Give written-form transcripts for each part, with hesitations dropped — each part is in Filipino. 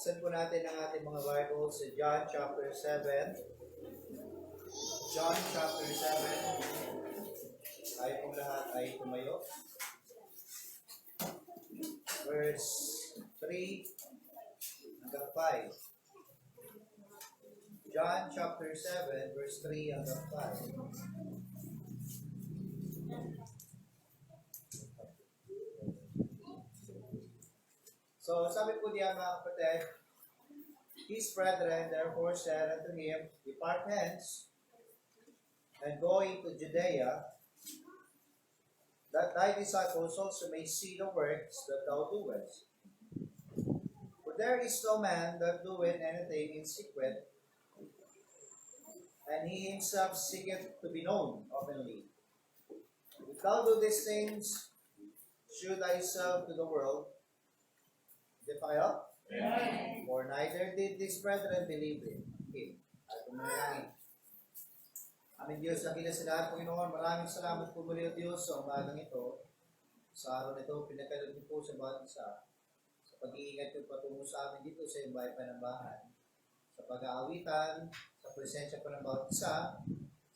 Buksan po natin ang ating mga Bibles sa John chapter 7. John chapter 7. Tayo pong lahat ay tumayo. Verse 3 hanggang 5. John chapter 7, verse 3 hanggang 5. So, sabi po diyan mga kapatid, his brethren therefore said unto him, Depart hence, and go into Judea, that thy disciples also may see the works that thou doest. For there is no man that doeth anything in secret, and he himself seeketh to be known openly. If thou do these things, shew thyself to the world. Di pa kayo? Amen. For neither did these brethren believe in him. At pumanalangin. Aming Diyos, nakila sa lahat, Panginoon, maraming salamat po muli o Diyos sa umagang ito. Sa araw nito, pinagkalod niyo po sa bawat isa. Sa pag-iingat niyo patungo sa amin dito sa iyong bahay panambahan. Sa pag-aawitan, sa presensya po ng bawat isa,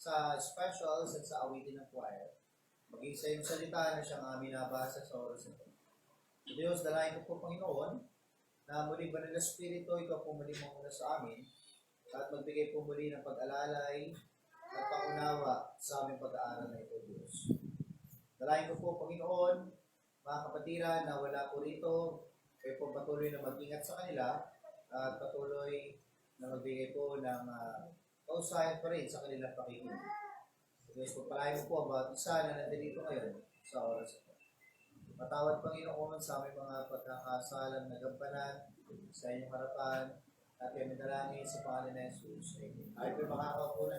sa specials at sa awitin ng choir. Maging sa iyong salita na siyang amin nabasa sa oras ito. Diyos, dalayan ko po, Panginoon, na muli ba ng Espiritu, ikaw po muli muna sa amin, at magbigay po muli ng pag-alalay at pangunawa sa aming pag-aaral na ito, Diyos. Dalayan ko po, Panginoon, mga kapatiran na wala po rito, kayo po patuloy na mag-ingat sa kanila, at patuloy na magbigay po ng kausahan pa rin sa kanilang pakikinig. Diyos, pagpalain mo po ang bawat isa na nandito ngayon sa oras ito. Matawad, Panginoon, sa aming mga pagkakasalang nagampanan sa inyong harapan at kami dalangin sa pangalan ng Jesus. Amen. Ay, po makakaupo na.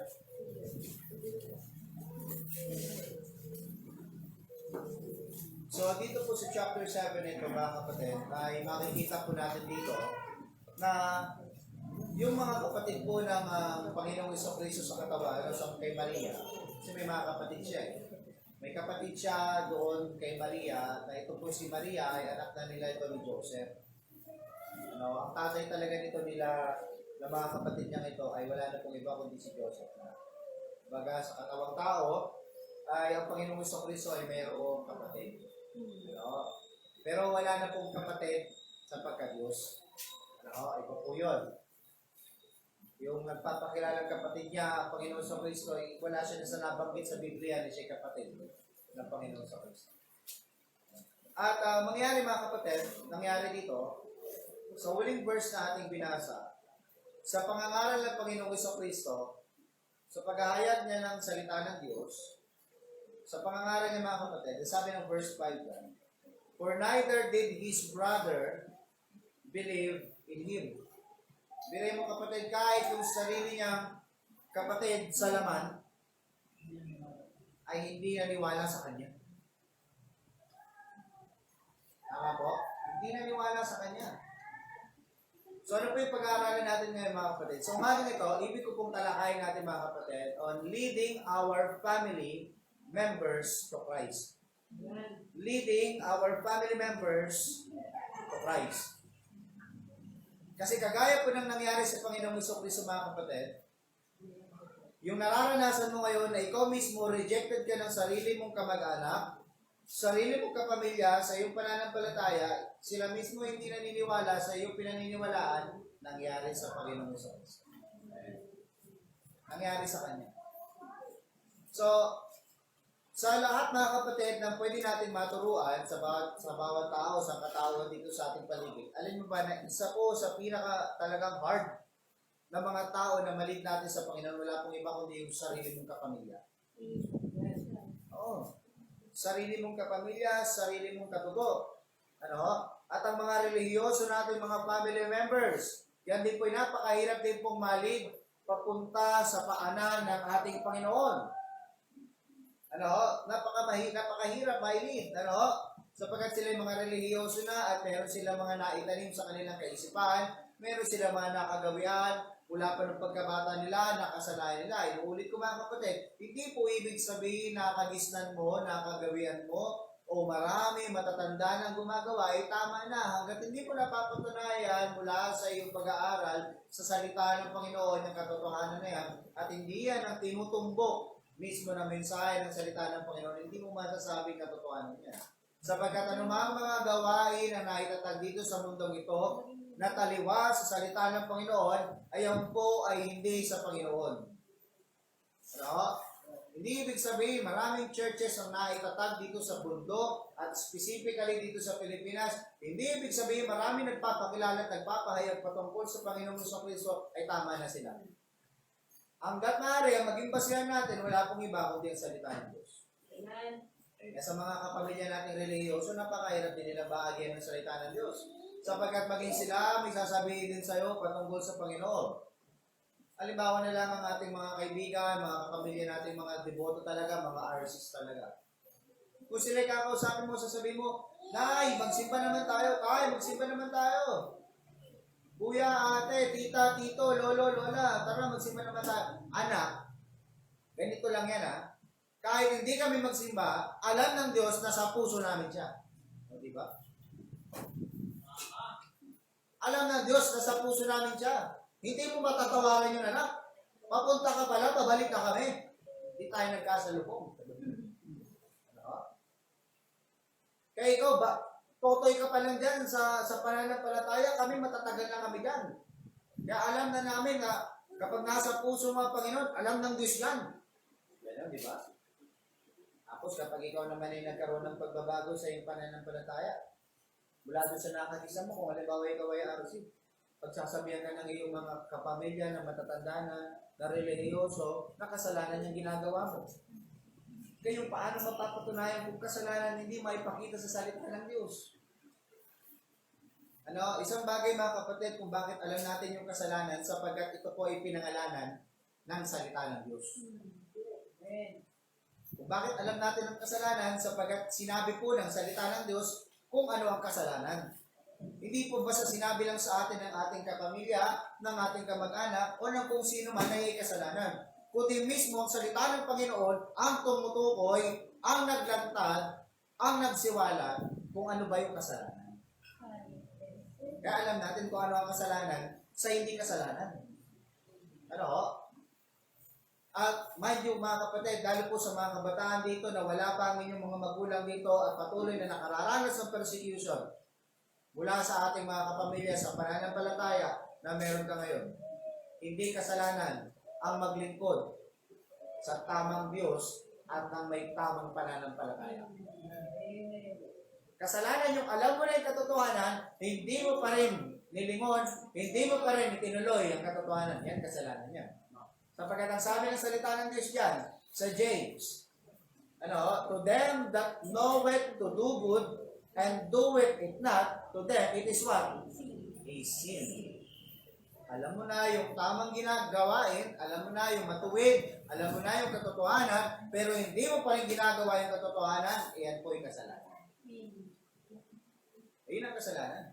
So, dito po sa chapter 7 nito, mga kapatid, ay makikita po natin dito na yung mga kapatid po ng Panginoong Jesucristo sa katawan, sa kay Maria, kasi may mga kapatid siya eh. May kapatid siya doon kay Maria, na ito po si Maria ay anak na nila ito ni Joseph. Ang tatay talaga nito nila, na mga kapatid niya ito, ay wala na pong iba kundi si Joseph na. Baga sa katawang tao, ay ang Panginoong Jesucristo ay mayroong kapatid. Pero wala na pong kapatid sa pagka-Diyos. Iba po yun. Yung nagpapakilalang kapatid niya, ang Panginoon sa Kristo, wala siya na sa nabanggit sa Biblia na siya kapatid ng Panginoon sa Kristo. At mangyari mga kapatid, nangyari dito, sa huling verse na ating binasa, sa pangangaral ng Panginoong sa Kristo, sa paghahayag niya ng salita ng Diyos, sa pangangaral niya mga kapatid, sabi ng verse 5 yan, For neither did his brother believe in him. Biray mo kapatid, kahit yung sarili niyang kapatid sa laman, ay hindi naniwala sa kanya. Tama po? Hindi naniwala sa kanya. So ano po yung pag-aaralin natin ngayon mga kapatid? So umaga nito, ibig ko pong talakayin natin mga kapatid on leading our family members to Christ. Leading our family members to Christ. Kasi kagaya po ng nangyari sa Panginoong Jesucristo mga kapatid, yung nararanasan mo ngayon na ikaw mismo rejected ka ng sarili mong kamag-anak, sarili mong kapamilya, sa iyong pananampalataya, sila mismo hindi naniniwala sa iyong pinaniniwalaan, nangyari sa Panginoong Jesucristo. Nangyari sa Kanya. So, sa lahat mga kapatid na pwede natin maturuan sa bawat tao, sa katauhan dito sa ating paligid, alin mo ba na isa po sa pinaka talagang hard na mga tao na malid natin sa Panginoon, wala pong iba kundi yung sarili mong kapamilya. Oo. Sarili mong kapamilya, sarili mong katugo. At ang mga relihiyoso natin, mga family members, yan din po yung napakahirap din pong malid papunta sa paanan ng ating Panginoon. Napakahirap mailid, sapagkat sila yung mga relihiyoso na at meron silang mga naitanim sa kanilang kaisipan, meron silang mga nakagawian, mula pa ng pagkabata nila, nakasanayan nila. Inuulit ko mga kapatid, hindi po ibig sabihin nakagisnan mo, nakagawian mo, o marami matatanda nang gumagawa, ay tama na. Hanggat hindi mo napapatunayan mula sa iyong pag-aaral sa salita ng Panginoon yung katotohanan na yan, at hindi yan ang tinutumbok mismo na mensahe ng salita ng Panginoon, hindi mo masasabing katotohanan niya. Sapagkat anumang mga gawain na naitatag dito sa mundong ito, na taliwas sa salita ng Panginoon, ayan po ay hindi sa Panginoon. Ano? Hindi ibig sabihin, maraming churches ang naitatag dito sa bundok at specifically dito sa Pilipinas. Hindi ibig sabihin, maraming nagpapakilala at nagpapahayag patungkol sa Panginoong Kristo ay tama na sila. Hanggat maaari, ang maging basihan natin, wala pong iba kundi ang salita ng Diyos. Amen. Sa mga kapamilya nating relihiyoso, napakahirap din nila bahagyan ng salita ng Diyos. Sapagkat maging sila, may sasabihin din sa'yo patungkol sa Panginoon. Halimbawa na lang ang ating mga kaibigan, mga kapamilya natin, mga deboto talaga, mga RCs talaga. Kung sila'y kakausapin mo, sasabihin mo, Nay, magsimba naman tayo. Tay, magsimba naman tayo. Kuya, ate, tita, tito, lolo, lola, tara, magsimba naman tayo. Anak, ganito lang yan ha. Kahit hindi kami magsimba, alam ng Diyos na sa puso namin siya. O, di ba? Alam ng Diyos na sa puso namin siya. Hindi mo matatawaran yung anak. Papunta ka pala, pabalik na kami. Hindi tayo nagkasalubong. Ano? Kaya ikaw ba, totoy ka pa lang dyan sa pananampalataya, kami matatagal na kami dyan. Kaya alam na namin na kapag nasa puso mga Panginoon, alam ng Diyos yan. Yan, di ba? Tapos kapag ikaw naman ay nagkaroon ng pagbabago sa iyong pananampalataya, mula doon sa nakakisa mo, kung halimbawa ikaw ay RC, pagsasabihan ka ng iyong mga kapamilya na matatanda na relihiyoso, na kasalanan yung ginagawa mo. Kaya paano mapapatunayan kung kasalanan hindi maipakita sa salita ng Diyos? Ano, isang bagay mga kapatid kung bakit alam natin yung kasalanan sapagkat ito po ay pinangalanan ng salita ng Diyos. Amen. Kung bakit alam natin ang kasalanan sapagkat sinabi po ng salita ng Diyos kung ano ang kasalanan. Hindi po basta sinabi lang sa atin ng ating kapamilya, ng ating kamag-anak, o ng kung sino man na may kasalanan. Kundi mismo ang salita ng Panginoon ang tumutukoy, ang naglantad, ang nagsiwala kung ano ba yung kasalanan. Kaya alam natin kung ano ang kasalanan sa hindi kasalanan. Ano? At mind you mga kapatid, dahil po sa mga kabataan dito na wala pa ang inyong mga magulang dito at patuloy na nakararanas ng persecution, mula sa ating mga kapamilya sa pananampalataya na meron ka ngayon. Hindi kasalanan ang maglingkod sa tamang Diyos at ng may tamang pananampalataya. Kasalanan yung alam mo na yung katotohanan, hindi mo pa rin nilingon, hindi mo pa rin itinuloy ang katotohanan. Yan, kasalanan yan. Sapagkat ang sabi ng salita ng Diyos dyan, sa James, to them that know it to do good, and do it not, to them, it is what? A sin. Alam mo na yung tamang ginagawain, alam mo na yung matuwid, alam mo na yung katotohanan, pero hindi mo pa rin ginagawa yung katotohanan, iyan po yung kasalanan. Iyon ang kasalanan.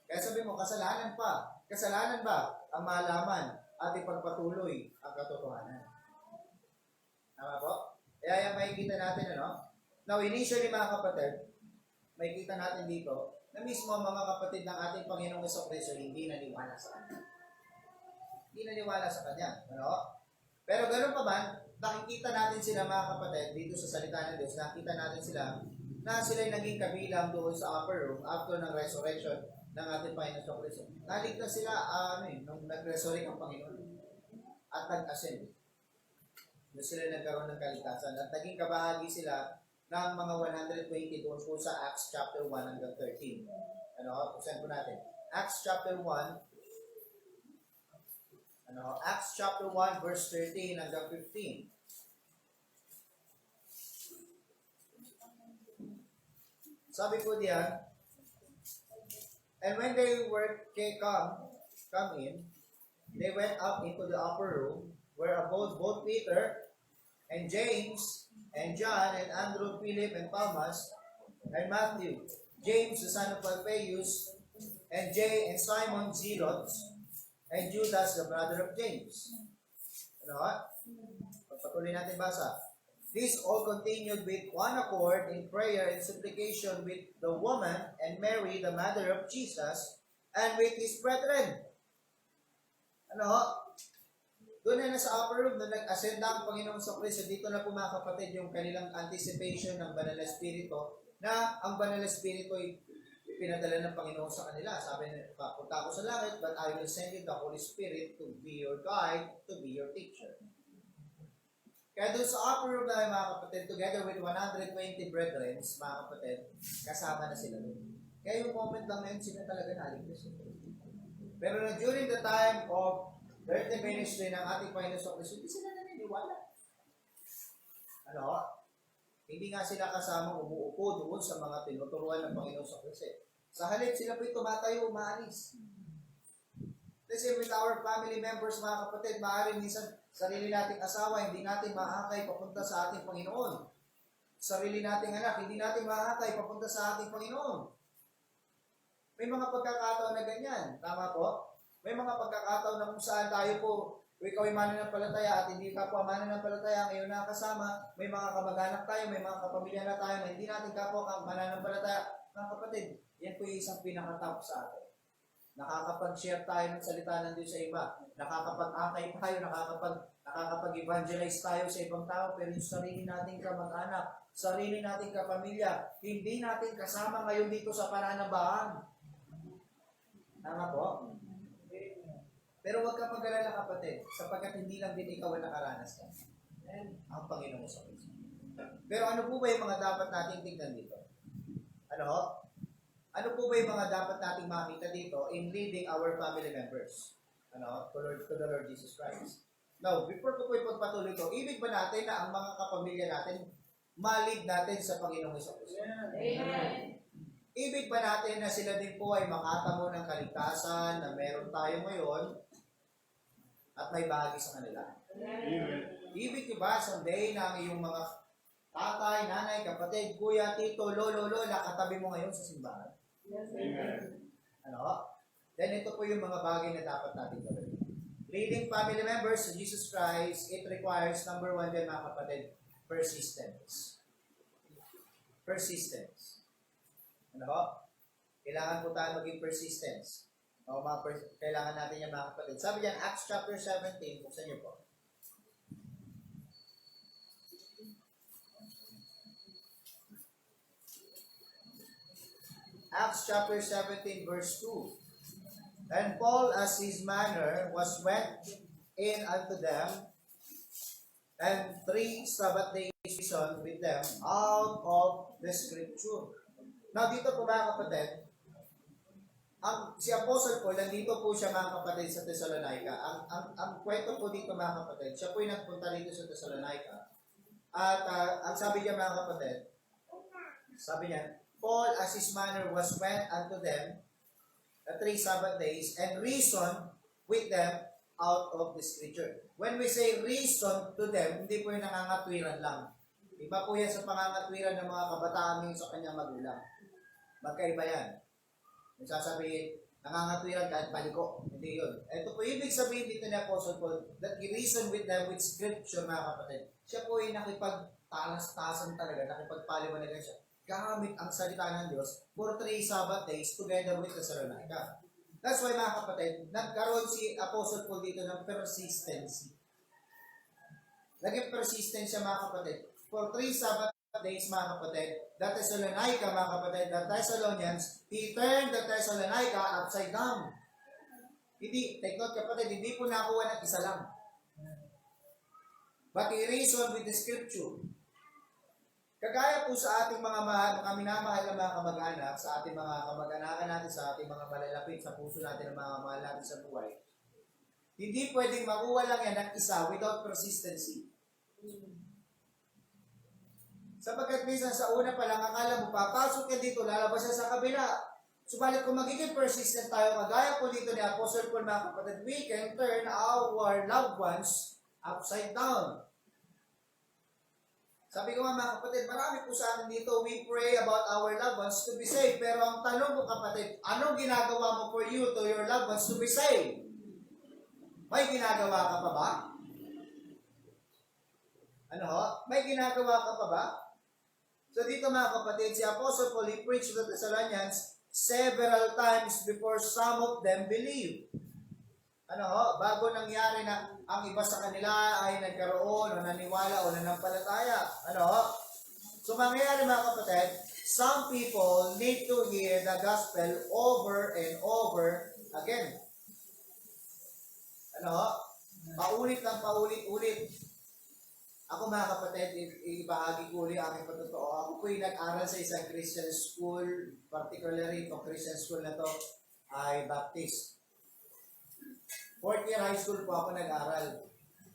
Kaya sabi mo, kasalanan pa. Kasalanan ba ang malaman at ipagpatuloy ang katotohanan? Tama po? Kaya yung makikita natin, Now, initially mga kapatid, makikita natin dito na mismo ang mga kapatid ng ating Panginoong Jesucristo hindi naniwala sa Kanya. Hindi naniwala sa Kanya. Pero ganoon pa man, nakikita natin sila mga kapatid dito sa salita ng Diyos, nakita natin sila na sila'y naging kabilang doon sa upper room after ng resurrection ng ating Panginoong Jesucristo. Naligtas sila nung nag-resurrect ang Panginoon at nag-ascend. Doon sila nagkaroon ng kaligtasan at naging kabahagi sila ng mga 120 doon po sa Acts chapter 1 hanggang 13. Pusan po natin. Acts chapter 1, Acts chapter 1 verse 13 hanggang 15. Sabi po diyan, and when they were come in, they went up into the upper room where abode both Peter and James and John and Andrew, Philip and Thomas and Matthew, James the son of Alphaeus, and Simon Zealot, and Judas the brother of James. Pagpatuloy natin basa. These all continued with one accord in prayer and supplication with the woman and Mary, the mother of Jesus, and with his brethren. Ano ho? Doon na sa upper room, doon nag-ascend na ang Panginoong Kristo. Dito na po mga kapatid yung kanilang anticipation ng Banal na Espiritu na ang Banal na Espiritu ay pinadala ng Panginoon sa kanila. Sabi niya, papunta ako sa langit, but I will send you the Holy Spirit to be your guide, to be your teacher. Kaya doon sa upper room na mga kapatid, together with 120 brethren, mga kapatid, kasama na sila doon. Kaya yung moment lang na yun, sila talaga naligtas. Pero na during the time of 30 ministry ng ating Panginoon sa Kristo, hindi sila naniniwala. Ano? Hindi nga sila kasama umuupo doon sa mga tinuturuan ng Panginoon sa Kristo. Sa halip, sila po'y tumatayo, umaalis. Kasi with our family members, mga kapatid, maaaring minsan sarili nating asawa, hindi natin maakay papunta sa ating Panginoon. Sarili nating anak, hindi natin maakay papunta sa ating Panginoon. May mga pagkakataon na ganyan. Tama po? May mga pagkakataon na kung saan tayo po, ikaw ay mananampalataya at hindi kapwa mananampalataya ang iyong nakasama. May mga kamag-anak tayo, may mga kapamilya na tayo na hindi natin kapwa mananampalataya. Mga kapatid, yan po yung isang pinaka-top sa atin. Nakakapag-share tayo ng salita ng Diyos sa iba. Nakakapag-akay tayo, nakakapag-evangelize tayo sa ibang tao, pero yung sarili nating kamag-anak, sarili nating kapamilya, hindi natin kasama ngayon dito sa pananabahan. Tama po? Pero huwag ka mag-alala kapatid, sapagkat hindi lang din ikaw ang nakaranas ka. Ang Panginoon sa Kristo. Pero ano po ba yung mga dapat nating tingnan dito? Ano ho? Ano po ba yung mga dapat nating makita dito in leading our family members? Ano? To the Lord Jesus Christ. Now, before ko po ipagpatuloy ito, ibig ba natin na ang mga kapamilya natin ma-lead natin sa Panginoong Kristo? Amen. Ibig ba natin na sila din po ay makatamo ng kaligtasan na meron tayo ngayon at may bahagi sa kanila? Amen. Ibig ba someday na ang iyong mga tatay, nanay, kapatid, kuya, tito, lolo, lola, katabi mo ngayon sa simbahan? Amen. Ano? Then ito po yung mga bagay na dapat natin gawin. Leading family members to Jesus Christ, it requires, number one din mga kapatid, persistence. Persistence. Ano ho? Kailangan po tayo maging persistence. O kailangan natin yan mga kapatid. Sabi diyan, Acts chapter 17, buksan niyo po. Acts chapter 17 verse 2. And Paul, as his manner was, went in unto them, and 3 Sabbath days reasoned with them out of the Scripture. Now, dito po mga kapatid, si Apostle Paul, nandito po siya mga kapatid sa Thessalonica. Ang kwento po dito mga kapatid, siya po yung nagpunta dito sa Thessalonica. At ang sabi niya mga kapatid, sabi niya, Paul, as his manner was, went unto them, 3 Sabbath days, and reasoned with them out of the Scripture. When we say reason to them, hindi po yung nangangatwiran lang. Iba po yan sa pangangatwiran ng mga kabataan ngayon sa kanyang magulang. Magkaiba yan. Yung sasabihin, nangangatwiran kahit paliko. Hindi yun. Ito po, ibig sabihin dito ni Apostle Paul, that he reasoned with them with Scripture, mga kapatid. Siya po ay nakipagtalas-tasan talaga, nakipagpaliwanagan siya. Gamit ang salita ng Diyos for 3 Sabbath days together with Thessalonica. That's why mga kapatid, nagkaroon si Apostle Paul dito ng persistency. Naging persistence siya mga kapatid. For 3 Sabbath days mga kapatid, the Thessalonica mga kapatid, the Thessalonians, he turned the Thessalonica upside down. Hindi, take note kapatid, hindi po nakuha ng isa lang. But he reasoned with the Scripture. Kagaya po sa ating mga minamahal na mga kamag-anak, sa ating mga kamag-anakan natin, sa ating mga malalapit, sa puso natin ng mga mahal natin sa buhay, hindi pwedeng makuha lang yan ng isa without persistency. Sapagkat minsan sa una pa lang, akala mo, papasok yan dito, lalabas siya sa kabila. Subalit kung magiging persistent tayo, kagaya po dito ni Apostle Paul, mga kapatid, we can turn our loved ones upside down. Sabi ko nga mga kapatid, marami po sa atin dito, we pray about our loved ones to be saved. Pero ang tanong mo kapatid, anong ginagawa mo for you to your loved ones to be saved? May ginagawa ka pa ba? Ano ho? May ginagawa ka pa ba? So dito mga kapatid, si Apostle Paul, he preached to the Thessalonians several times before some of them believe. Ano ho? Bago nangyari na ang iba sa kanila ay nagkaroon o naniwala o nanampalataya. Ano ho? So mangyayari mga kapatid, some people need to hear the gospel over and over again. Ano ho? Paulit ng paulit-ulit. Ako mga kapatid, ibahagi ko ulit ang aking patotoo. Ako po yung nag-aral sa isang Christian school, particularly itong Christian school na to ay Baptist. 4th year high school po ako nag-aral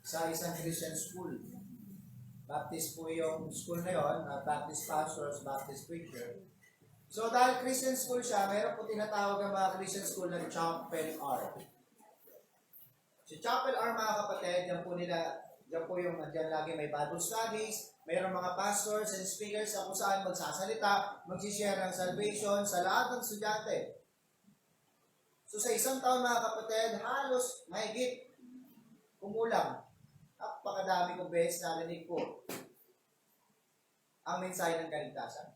sa isang Christian school. Baptist po yung school na yun, Baptist pastors, Baptist preacher. So dahil Christian school siya, meron po tinatawag ang mga Christian school na Chapel R. Si Chapel R mga kapatid, yan po yung andyan lagi may Bible studies, mayroong mga pastors and speakers sa kung saan magsasalita, magsishare ng salvation sa lahat ng estudyante. So sa isang taon mga kapatid, halos mahigit kumulang. Napakadami kong beses narinig ko ang mensahe ng kaligtasan.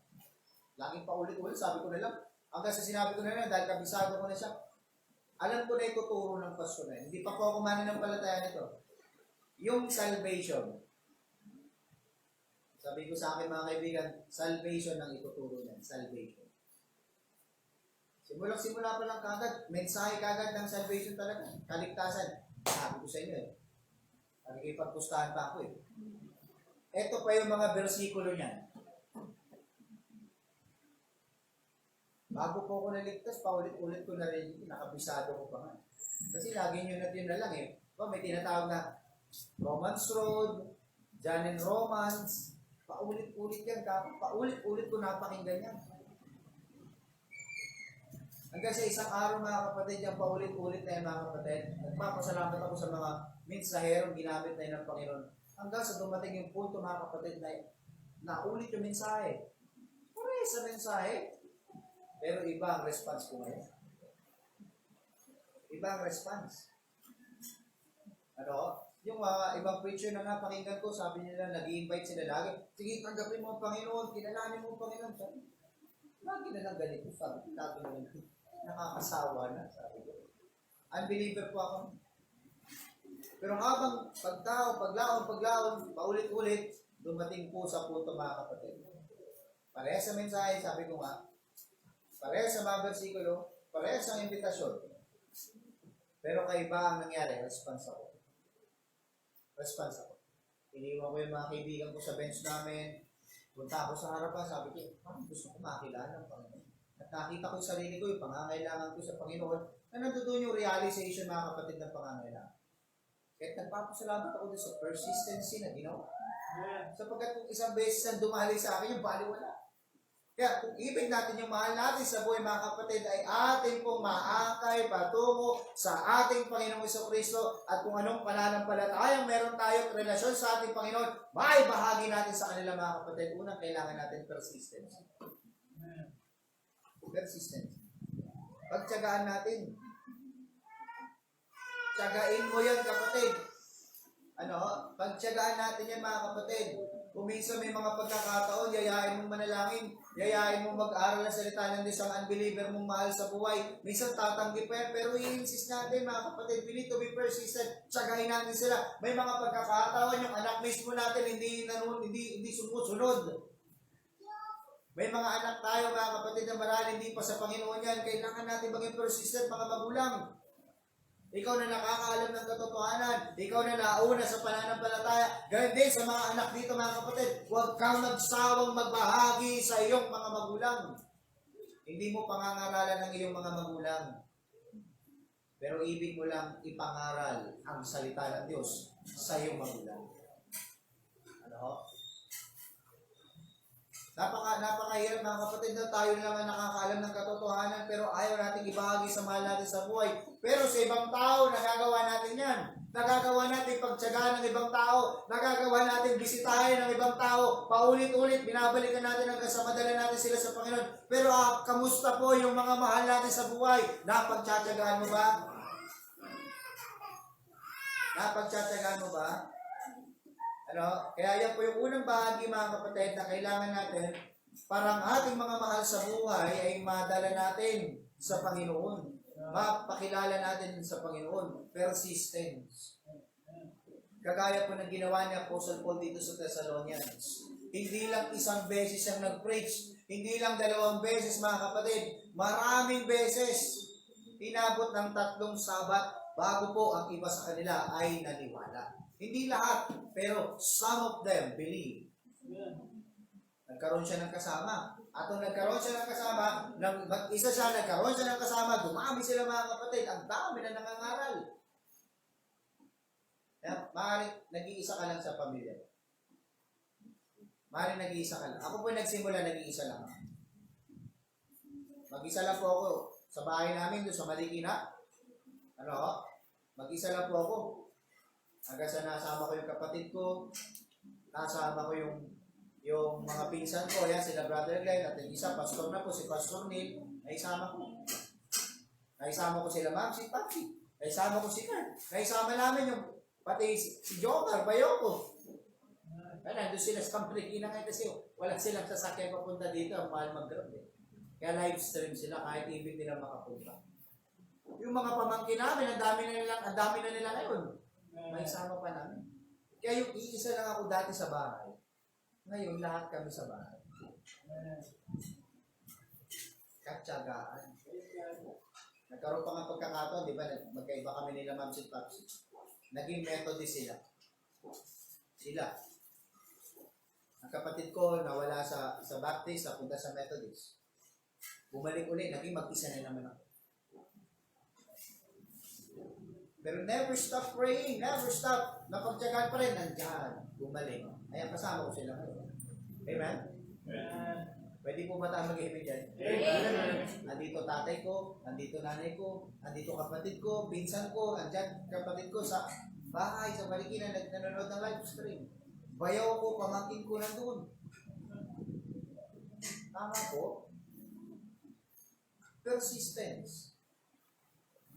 Laging paulit-ulit, sabi ko na lang. Hanggang sa sinabi ko na lang, dahil kabisado ko na siya. Alam ko na ituturo ng pasto na. Hindi pa po ako mananampalataya nito. Yung salvation. Sabi ko sa akin mga kaibigan, salvation ang ituturo niyan. Salvation. Simula pa lang kagad, mensahe kagad ng salvation talaga. Kaligtasan. Sabi ko sa inyo eh. Nakikipagpustahan pa ako eh. Ito pa yung mga bersikulo niyan. Bago po ako naligtas, paulit-ulit ko na rin, nakabisado ko pa nga. Kasi lagi nyo na lang eh. May tinatawag na Romans Road, John and Romans, paulit-ulit yan. Paulit-ulit ko napakinggan yan. Hanggang sa isang araw mga kapatid, yung paulit-ulit na yan mga kapatid, nagpapasalamat ako sa mga mensaherong ginamit na yun ng Panginoon. Hanggang sa dumating yung punto mga kapatid na naulit yung mensahe. Pare sa mensahe, pero iba ang response ko ngayon. Iba ang response. Ano? Yung mga ibang preacher na napakinggan ko, sabi nila, nag-i-invite sila lagi. Sige, tanggapin mo ang Panginoon, kilalanin mo ang Panginoon. Sabi, lagi na lang ganito. Sabi, lagi na lang nakakasawa na. Sabi ko, unbeliever po ako. Pero habang paglaon, paulit-ulit, dumating po sa punto mga kapatid. Parehas sa mensahe, sabi ko nga, parehas sa mga versikulo, parehas ang imbitasyon. Pero kaiba ang nangyari, response ako. Iniwan ko yung mga kaibigan ko sa bench namin. Punta ako sa harapan, sabi ko, gusto ko makilala ng Panginoon. At nakita ko yung sarili ko, yung pangangailangan ko sa Panginoon, na nandoon yung realization mga kapatid ng pangangailangan. Kaya nagpapasalamat ako doon sa persistency na ginawa. Sapagkat kung isang beses ang dumali sa akin, yung baliwala. Kaya kung ibig natin yung mahal natin sa buhay mga kapatid ay ating pong maakay patungo sa ating Panginoong Jesucristo at kung anong pananampalatayang meron tayo relasyon sa ating Panginoon, may bahagi natin sa kanila mga kapatid. Unang kailangan natin persistence. Persistence. Pagtiyagaan natin. Tiyagain mo yan kapatid. Pagtiyagaan natin yan mga kapatid. Kung minsan may mga pagkakataon, yayain mong manalangin, yayain mong mag-aral na salita ng isang unbeliever mong mahal sa buhay. Minsan tatanggi pa yan, pero i-insist natin mga kapatid, we need to be persistent. Tsagain natin sila. May mga pagkakataon, yung anak mismo natin hindi sumusunod. May mga anak tayo mga kapatid na marahil hindi pa sa Panginoon yan. Kailangan natin maging persistent mga magulang. Ikaw na nakakaalam ng katotohanan. Ikaw na nauna sa pananampalataya. Ganyan din sa mga anak dito mga kapatid. Huwag kang nagsawang magbahagi sa iyong mga magulang. Hindi mo pangangaralan ng iyong mga magulang. Pero ibig mo lang ipangaral ang salita ng Diyos sa iyong magulang. Ano? Napakahirap mga kapatid na tayo lang ang nakakaalam ng katotohanan pero ayaw natin ibahagi sa mahal natin sa buhay. Pero sa ibang tao, nagagawa natin yan. Nagagawa natin pagtiyagaan ng ibang tao. Nagagawa natin bisitahin ng ibang tao. Paulit-ulit, binabalikan natin hanggang sa madala natin sila sa Panginoon. Pero kamusta po yung mga mahal natin sa buhay? Napagtiyatyagaan mo ba? Napagtiyatyagaan mo ba? Kaya yan po yung unang bahagi mga kapatid na kailangan natin para ang ating mga mahal sa buhay ay madala natin sa Panginoon. Mapakilala natin sa Panginoon. Persistence. Kagaya po ng ginawa ni Apostle Paul dito sa Thessalonians. Hindi lang isang beses siyang nag-preach. Hindi lang 2 beses mga kapatid. Maraming beses. Inabot ng 3 sabat bago po ang iba sa kanila ay naniwala. Hindi lahat, pero some of them believe. Nagkaroon siya ng kasama. At nung nagkaroon siya ng kasama, isa siya nagkaroon siya ng kasama, dumami sila mga kapatid. Ang dami na nangangaral. Maaaring nag-iisa ka lang sa pamilya. Maaaring nag-iisa ka lang. Ako po nagsimula, nag-iisa lang. Mag-isa lang po ako sa bahay namin doon sa Marikina. Mag-isa lang po ako. Hanggang sa nasama ko yung kapatid ko, nasama ko yung mga pinsan ko, yan, sila Brother Glenn, at yung isa, pastor na po, si Pastor Neil, naisama ko. Naisama ko sila, Ma'am, si Papi. Naisama ko si Kurt. Naisama namin yung, pati si Joker, bayo ko. Nandun sila sa Marikina ngayon kasi wala silang sasakyan papunta dito, ang mahal mag-grab eh. Kaya live stream sila, kahit ibig nila makapunta. Yung mga pamangkin namin, ang dami na nila ngayon. May sama pa namin. Kaya yung iisa lang ako dati sa bahay. Ngayon, lahat kami sa bahay. Katsagaan. Nagkaroon pa nga pagkakataon, di ba? Magkaiba kami nila Ma'am si Papsi. Naging Methodist sila. Ang kapatid ko nawala sa Baptist, napunta sa Methodist. Bumalik ulit, naging mag-isa na naman ako. Pero never stop praying, never stop. Napagtyagaan pa rin, nandiyan, bumalik. Ayan, kasama ko sila ngayon. Amen? Pwede po ba tayo mag-ibig dyan? Andito tatay ko, andito nanay ko, andito kapatid ko, pinsan ko, andyan kapatid ko sa bahay, sa Marikina, nanonood ng live stream. Bayaw ko, pamangkin ko nandun. Tama po. Persistence.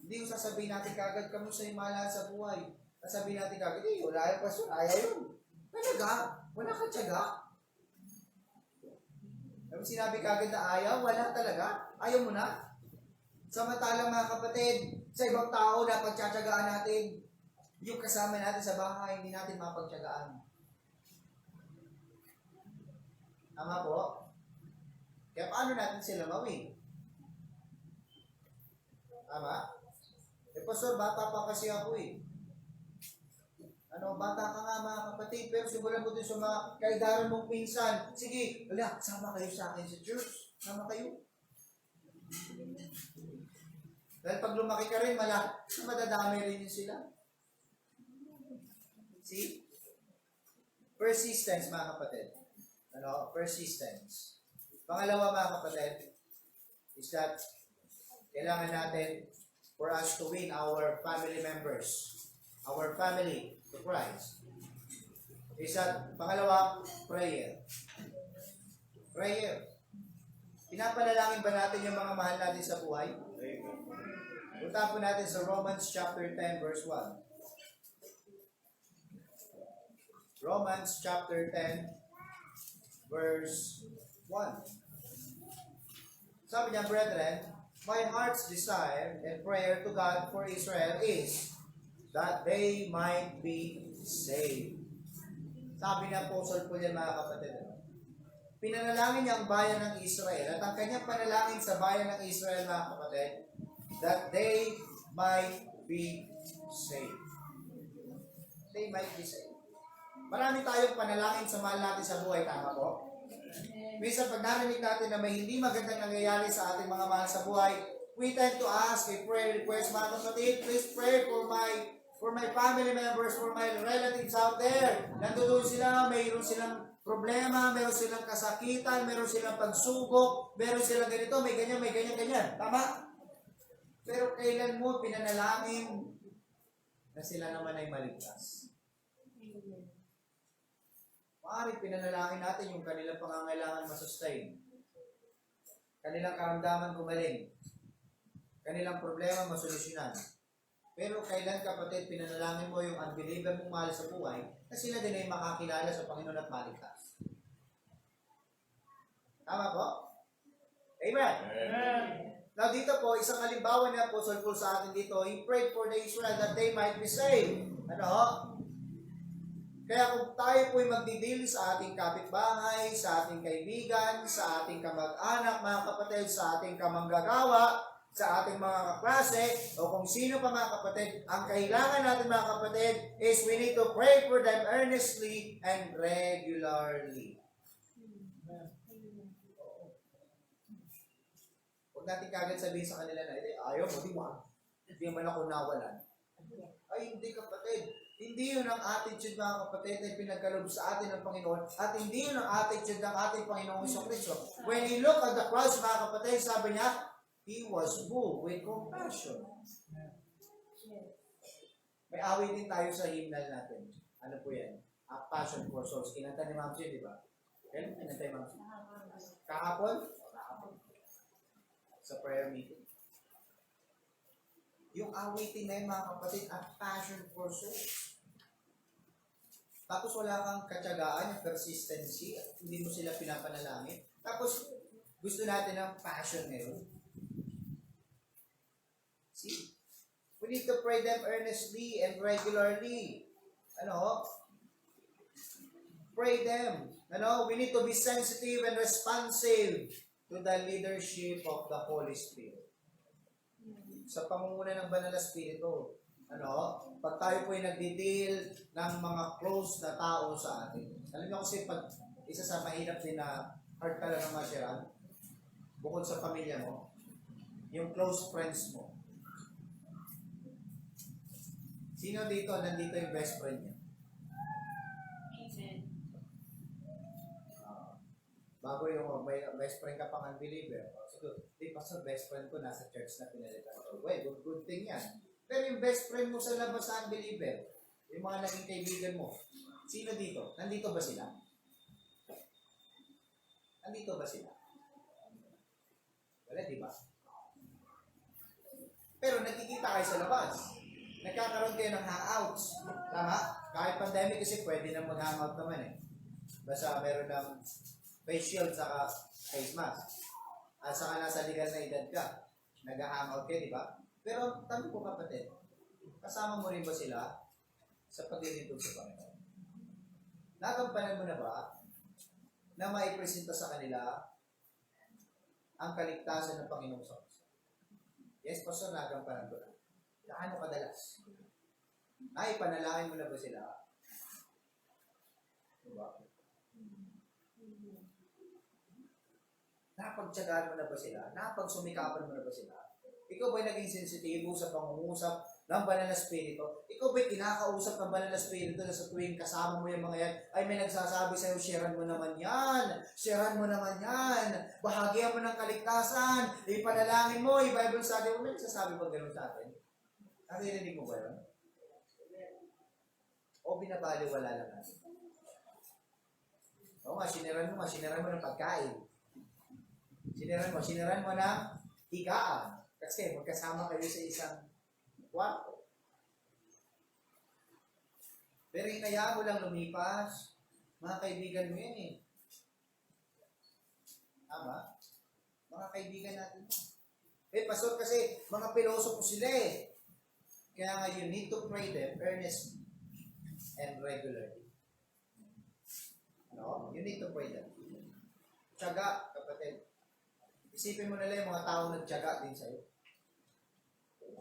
Hindi yung sasabihin natin kagad kamusta yung mahal sa buhay. Sasabihin natin kagad, wala yung pastor, ayaw yun. Talaga? Wala ka tiyaga? Kung sinabi kagad na ayaw, wala talaga. Ayaw mo na. Samantalang mga kapatid, sa ibang tao na pagtsatsagaan natin, yung kasama natin sa bahay, hindi natin mapagtsagaan. Tama po? Kaya paano natin sila mawin? Tama? Pastor, bata pa kasi ako eh. Bata ka nga mga kapatid, pero simulan mo din sa mga kaidaran mong pinsan. Sige, sama kayo sa akin sa church. Sama kayo. Dahil pag lumaki ka rin, madadami rin yun sila. See? Persistence mga kapatid. Persistence. Pangalawa mga kapatid, is that kailangan natin for us to win our family members, our family to Christ. Is that, pangalawa, prayer. Prayer. Pinapanalangin ba natin yung mga mahal natin sa buhay? Punta po natin sa Romans chapter 10 verse 1. Romans chapter 10 verse 1. Sabi niya, brethren, my heart's desire and prayer to God for Israel is that they might be saved. Sabi na Apostle Paul yan mga kapatid. Pinanalangin niya ang bayan ng Israel at ang kanyang panalangin sa bayan ng Israel mga kapatid, that they might be saved. They might be saved. Marami tayong panalangin sa mahal natin sa buhay, tama po? Minsan pag narinig natin na may hindi magandang nangyayari sa ating mga mahal sa buhay, we tend to ask a prayer request, mga kapatid, please pray for my family members, for my relatives out there. Nandoon sila, mayroon silang problema, mayroon silang kasakitan, mayroon silang pagsubok, mayroon silang ganito, may ganyan. Tama? Pero kailan mo pinanalangin na sila naman ay maligtas? Maaaring pinanalangin natin yung kanilang pangangailangan masustain. Kanilang karamdaman gumaling. Kanilang problema masolusyonan. Pero kailan kapatid pinanalangin mo yung unbeliever mong mahal sa buhay na sila din ay makakilala sa Panginoon at maligtas. Tama po? Amen? Amen. Now dito po, isang halimbawa ni Apostle Paul sa atin dito, he prayed for the Israel that they might be saved. Ano? Kaya kung tayo po'y magdidili sa ating kapitbahay, sa ating kaibigan, sa ating kamag-anak, mga kapatid, sa ating kamanggagawa, sa ating mga kaklase, o kung sino pa mga kapatid, ang kailangan natin mga kapatid is we need to pray for them earnestly and regularly. Huwag natin kagad sabihin sa kanila na, ayaw mo, di ba? Hindi man ako nawalan. Ay, hindi kapatid. Hindi yun ang attitude mga kapatid na pinagkaloob sa atin ng Panginoon at hindi yun ang attitude ng ating Panginoong Jesucristo. When you look at the cross mga kapatid, sabi niya, He was moved with compassion. May awit din tayo sa hymnal natin. Ano po yan? A Passion for Souls. Kinanta ni Ma'am Jill, di ba? Kailan kinanta ni Ma'am Jill? Kahapon? Sa prayer meeting. Yung awitin na yun, mga kapatid, A Passion for Souls. Tapos wala kang katyagaan, yung persistency, at hindi mo sila pinapanalangin. Tapos, gusto natin ng passion ngayon. See? We need to pray them earnestly and regularly. Ano? Pray them. Ano? We need to be sensitive and responsive to the leadership of the Holy Spirit. Sa pangunguna ng Banal na Espiritu. Ano? Pag tayo po'y nagdi-deal ng mga close na tao sa atin. Alam niyo kasi pag isa sa mahirap din na hard ka lang ng masyaran, bukod sa pamilya mo, yung close friends mo. Sino dito, nandito yung best friend niya? Amen. Bago yung may best friend ka pang unbeliever. So, di pa sa best friend ko nasa church na pinalitan ko. Well, good thing yan. Pero yung best friend mo sa labas sa unbeliever, yung mga naging kaibigan mo, sino dito? Nandito ba sila? Nandito ba sila? Wala, di ba? Pero nakikita kayo sa labas. Nagkakaroon kayo ng hangouts. Tama? Kahit pandemic kasi pwede na mag-hangout naman eh. Basta meron ng face shield saka face mask. At saka nasa legal na edad ka. Nag-hangout kayo, di ba? Pero tanong ko kapatid, kasama mo rin ba sila sa paglilingkod sa Panginoon? Nagampanan mo na ba na maipresenta sa kanila ang kaligtasan ng Panginoong sa Kristo? Yes, Pastor, nagampanan ko na. Gaano kadalas? Ay, panalangin mo na ba sila? Diba? Napagtsagaan mo na ba sila? Napagsumikapan mo na ba sila? Ikaw ba'y naging sensitibo sa pangungusap ng Banal na Espiritu? Ikaw ba'y kinakausap ng Banal na Espiritu na sa tuwing kasama mo yung mga yan, ay may nagsasabi sa'yo, sharean mo naman yan, sharean mo naman yan, bahagyan mo ng kaligtasan, ipanalangin mo, i-Bible study mo, may nagsasabi ba gano'n sa atin? Naririnig mo ba yun? O binabaliwala lang natin? Oo nga, siniran mo ng pagkain. Siniran mo ng higaan. Kasi magkasama kayo sa isang kwarto. Pero hinayaan mo lang lumipas, mga kaibigan mo yan eh. Tama? Mga kaibigan natin. Pastor, kasi mga pilosopo sila eh. Kaya nga you need to pray them earnestly and regularly. No? You need to pray them. Tiyaga, kapatid. Isipin mo nila yung mga tao nagtiyaga din sa'yo.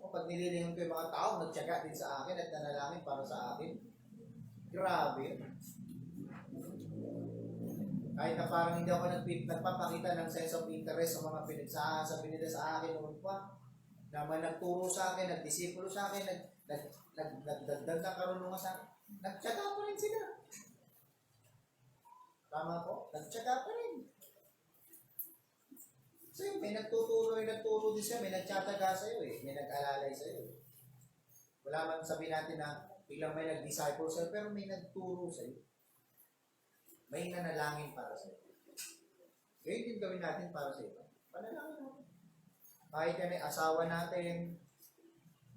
Kapag nililingon ko yung mga tao nagtiyaga din sa akin at nanalangin para sa akin, grabe. Kahit na parang hindi ako nagpapakita ng sense of interest sa mga pinagsasabi nila sa akin noon pa, na may nagturo sa akin, nagdisipulo sa akin, nagdagdag ng karunungan sa akin, nagtiyaga pa rin sila. Tama po? Nagtiyaga pa rin. So, may nagtuturo din siya, may nagtiyataga sa'yo eh, may nag-alalay sa'yo eh. Wala man sabihin natin na biglang may nag-disciple sa'yo, pero may nagturo sa'yo. May nanalangin para sa'yo. Ngayon din gawin natin para sa'yo. Panalangin natin. Kahit yan ay asawa natin,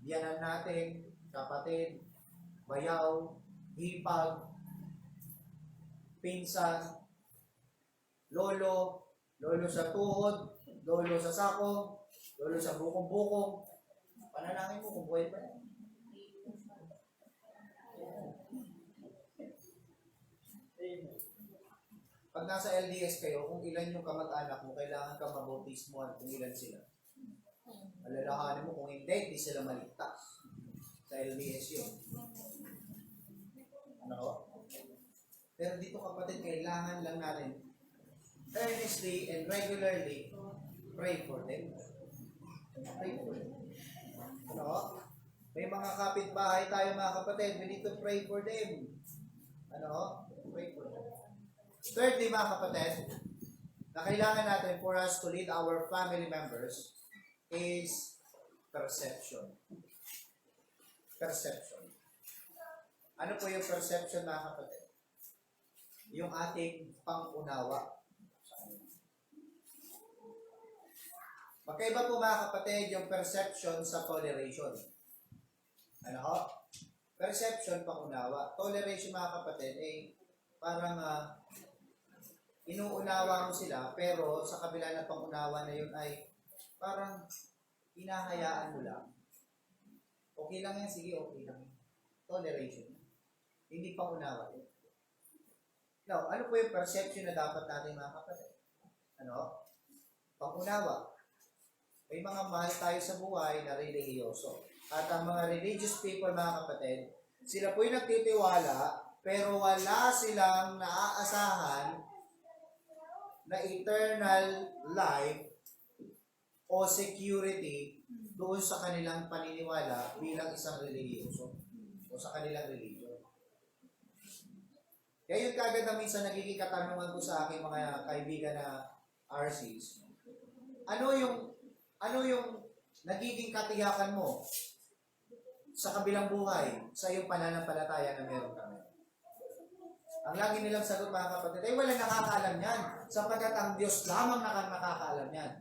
biyanan natin, kapatid, bayaw, hipag, pinsan, lolo, lolo sa tuhod, lolo sa sako, lolo sa bukong-bukong. Panalangin mo kung buhay pa yan. Pag nasa LDS kayo, kung ilan yung kamag-anak mo, kailangan ka mabautismohan kung ilan sila. Alalahanin mo kung hindi sila maligtas. Sa LDS yun. Ano? Pero dito kapatid, kailangan lang natin earnestly and regularly pray for them. Pray for them. Ano? May mga kapitbahay tayo mga kapatid, we need to pray for them. Ano? Pray for them. Thirdly mga kapatid, na kailangan natin for us to lead our family members is perception. Perception. Ano po yung perception mga kapatid? Yung ating pang-unawa. Magkaiba po mga kapatid yung perception sa toleration. Ano? Perception, pang-unawa. Toleration mga kapatid ay parang inuunawa mo sila pero sa kabila ng pang-unawa na yun ay parang hinahayaan mo lang. Okay lang yan, sige, okay lang. Toleration. Hindi pang-unawa yun. Now, ano po yung perception na dapat natin mga kapatid? Ano? Pang-unawa. May mga mahal tayo sa buhay na relihiyoso. At ang mga religious people, mga kapatid, sila po yung nagtitiwala, pero wala silang naaasahan na eternal life o security doon sa kanilang paniniwala bilang isang relihiyoso o sa kanilang religion. Kaya yung kagad na minsan nagiging katanungan ko sa aking mga kaibigan na RCs, ano yung nagiging katiyakan mo sa kabilang buhay sa iyong pananampalataya na meron kami? Ang lagi nilang sagot mga kapatid, ay walang nakakaalam yan, sapagkat ang Diyos lamang nakakaalam yan.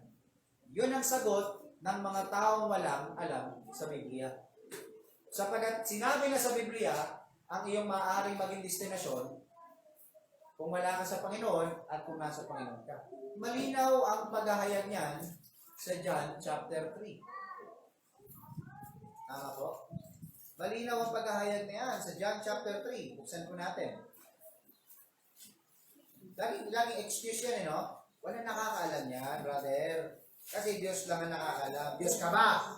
Yun ang sagot ng mga taong walang alam sa Biblia. Sapagkat sinabi na sa Biblia, ang iyong maaaring maging destinasyon kung wala ka sa Panginoon at kung nasa Panginoon ka. Malinaw ang paghahayag niyan sa John chapter 3. Tama po? Malinaw ang paghahayag niyan sa John chapter 3. Buksan po natin. Laging excuse yan, no? Wala nakakaalam yan, brother. Kasi Diyos lang ang nakakaalam. Diyos ka ba?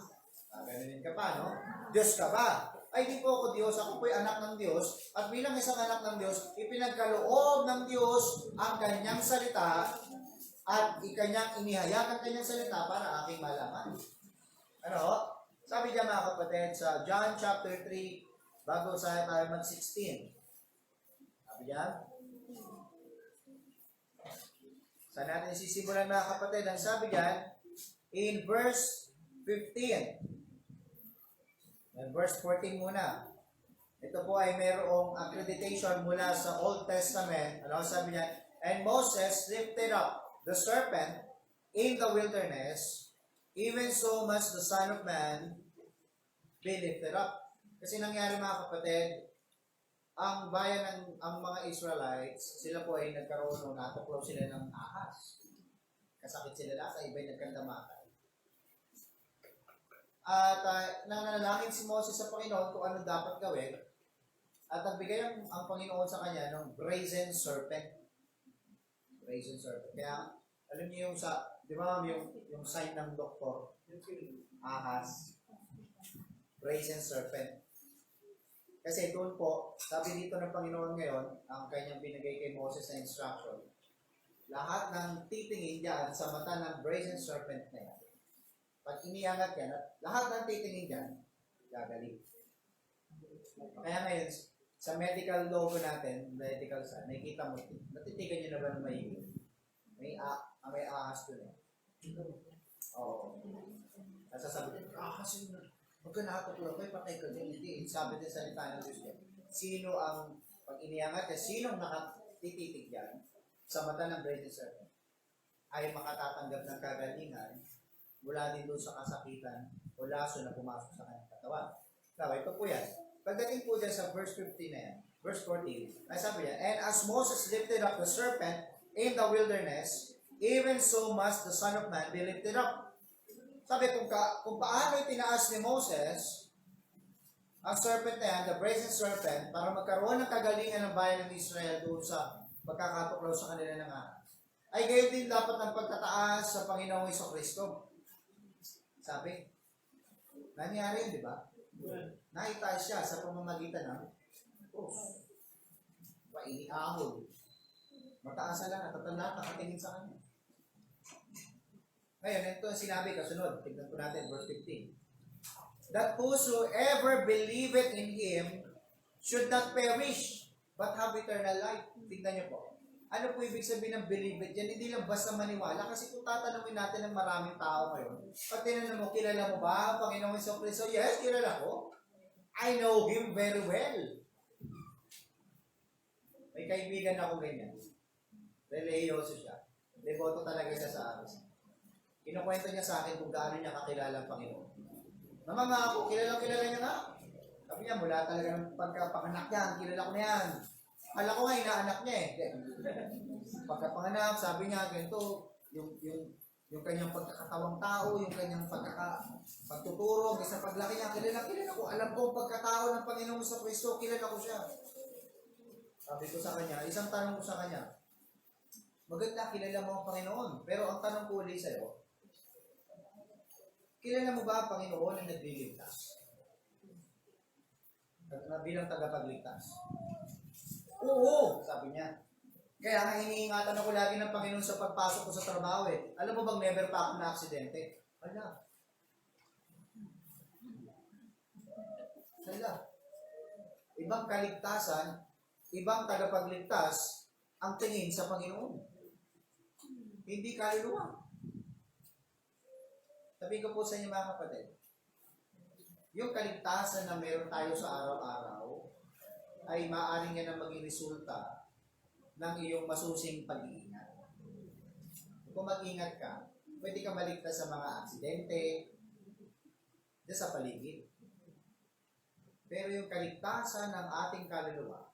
Ganunin ka pa, no? Diyos ka ba? Ay, di po ako Diyos. Ako po'y anak ng Diyos. At bilang isang anak ng Diyos, ipinagkaloob ng Diyos ang kanyang salita at ikanyang inihayag ang kanyang salita para aking malaman. Ano? Sabi niya mga kapatid sa John chapter 3, bago sa tayo mag-16. Sabi niya, saan natin sisimulan mga kapatid? Ang sabi diyan, in verse 15. And verse 14 muna. Ito po ay mayroong accreditation mula sa Old Testament. Ano sabi niya? And Moses lifted up the serpent in the wilderness, even so must the Son of Man be lifted up. Kasi nangyari mga kapatid, ang bayan ang mga Israelites, sila po ay nagkaroon ng natuklaw sila ng ahas. Kasakit sila lahat, iba ay nagkandamakan. At nananalangin si Moses sa Panginoon kung ano dapat gawin. At nagbigay ang Panginoon sa kanya ng brazen serpent. Brazen serpent. Kaya, alam niyo yung di ba yung sign ng doktor? Ahas. Brazen serpent. Kasi doon po, sabi dito ng Panginoon ngayon, ang kanyang binigay kay Moses na instruction, lahat ng titingin dyan sa mata ng brazen serpent na yan, pag iniangat yan, at lahat ng titingin dyan, gagaling. Kaya ngayon, sa medical logo natin, medical sign, nakikita mo, natitigan nyo na ba ng mahigit? May ahas doon eh. Oo. Nasasabi ko, ahas yun na. Huwag ka nakatulog, may patay ka din. Hindi, sabi din sa salita ng Diyos. Sino ang, pag iniangat niya, sino nakatititig yan sa mata ng brazen serpent ay makatatanggap ng kagalingan mula din doon sa kasakitan o laso na pumasok sa kanyang katawan. Now, ito po yan. Pagdating po dyan sa verse 15 na yan, Verse 14. Ay sabi niya, and as Moses lifted up the serpent in the wilderness, even so must the Son of Man be lifted up. Sabi, kung paano itinaas ni Moses ang serpent na yan, the brazen serpent, para magkaroon ng kagalingan ng bayan ng Israel doon sa pagkakatuklaw sa kanila ng ahas, ay gayon din dapat ng pagtataas sa Panginoong Jesucristo. Sabi, nangyari yun, di ba? Naitaas siya sa pamamagitan ng cross. Painiahon. Mataas na lang, natatanda, nakatingin sa kanya. Ngayon, ito ang sinabi kasunod. Tignan po natin, verse 15. That whosoever believeth in Him should not perish, but have eternal life. Tignan niyo po. Ano po ibig sabihin ng believe it? Yan, hindi lang basta maniwala. Kasi kung tatanungin natin ng maraming tao ngayon, pag tinanong mo, kilala mo ba ang Panginoong Jesucristo? Yes, kilala ko. I know Him very well. May kaibigan ako ganyan. Religyoso siya. Devoto talaga siya sa akin. Kinukwento niya sa akin kung gaano niya kakilala ang Panginoon. Namanga ako, kilala niya nga. Sabi niya, mula talaga ng pagkapanganak niya, kilala ko na yan. Kala ko nga, inaanak niya eh. Pagkapanganak, sabi niya, ganito, yung kanyang pagkakatawang tao, yung kanyang pagtuturo, hanggang sa paglaki niya, kilala ko. Alam ko ang pagkatao ng Panginoong Jesucristo, kilala ko siya. Sabi ko sa kanya, isang tanong ko sa kanya, maganda, kilala mo ang Panginoon. Pero ang tanong ko ulit sa'yo, kilala mo ba ang Panginoon na nagliligtas? Na bilang tagapagligtas? Oo, sabi niya. Kaya nga iniingatan ako lagi ng Panginoon sa pagpasok ko sa trabaho eh. Alam mo bang never pa ako na-aksidente? Wala. Ibang kaligtasan, ibang tagapagligtas ang tingin sa Panginoon. Hindi kaluluwa. Sabi ko po sa inyo mga kapatid, yung kaligtasan na meron tayo sa araw-araw ay maaaring yan ang maging resulta ng iyong masusing pag-iingat. Kung mag-ingat ka, pwede ka maligtas sa mga aksidente sa paligid. Pero yung kaligtasan ng ating kaluluwa,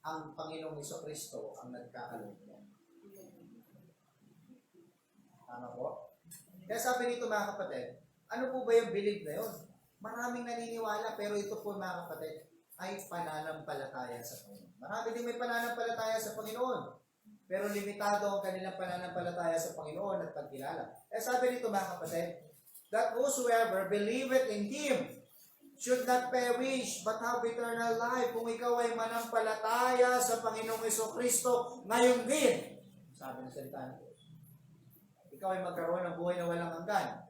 ang Panginoong Jesucristo ang nagkakalugyan. Tama po? Kaya sabi nito mga kapatid, ano po ba yung believe na yun? Maraming naniniwala, pero ito po mga kapatid, ay pananampalataya sa Panginoon. Marami din may pananampalataya sa Panginoon, pero limitado ang kanilang pananampalataya sa Panginoon at pagkilala. Kaya sabi nito mga kapatid, that whosoever believeth in Him should not perish, but have eternal life. Kung ikaw ay manampalataya sa Panginoong Jesucristo, ngayon din, sabi ng salita ng Diyos, ikaw ay magkaroon ng buhay na walang hanggan.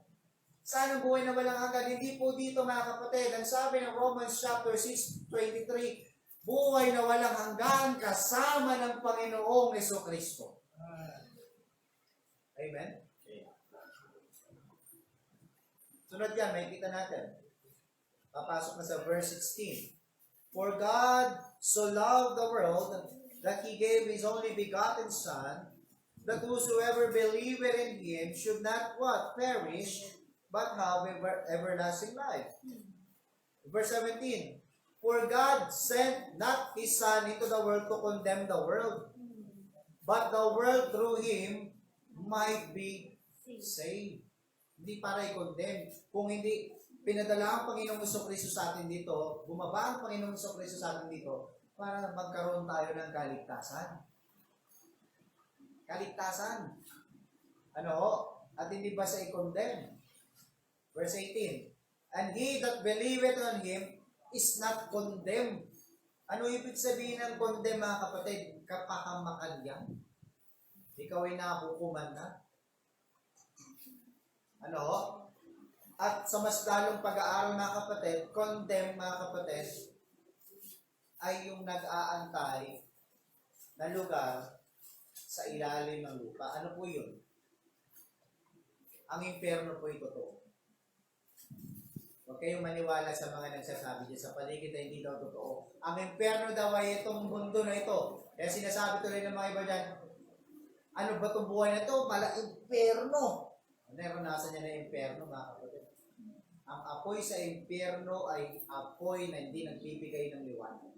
Saan ang buhay na walang hanggan? Hindi po dito mga kapatid. Ang sabi ng Romans chapter 6:23, buhay na walang hanggan kasama ng Panginoong Jesucristo. Amen? Sunod yan, may kita natin. Papasok na sa verse 16. For God so loved the world that He gave His only begotten Son, that whosoever believeth in Him should not what? Perish, but have everlasting life. Verse 17. For God sent not His Son into the world to condemn the world, but the world through Him might be saved. Hindi para i-condemn. Kung hindi pinadala ang Panginoong Jesucristo sa atin dito, bumaba ang Panginoong Jesucristo sa atin dito, para magkaroon tayo ng kaligtasan. Kaligtasan. Ano? At hindi ba sa i-condemn? Verse 18. And he that believeth on Him is not condemned. Ano ibig sabihin ng condemn mga kapatid? Kapakamakal yan. Ikaw ay nahukuman na. Ano? At sa mas lalong pag-aaral mga kapatid, condemn mga kapatid, ay yung nag-aantay na lugar sa ilalim ng lupa. Ano po yun? Ang impyerno po ito totoo. Huwag kayong maniwala sa mga nagsasabi dyan sa paligid na hindi daw totoo. Ang impyerno daw ay itong mundo na ito. Kaya sinasabi tuloy ng mga iba dyan, ano ba itong buhay na ito? Mala impyerno. Naranasan niya na impyerno mga kapatid. Ang apoy sa impyerno ay apoy na hindi nagbibigay ng liwanag.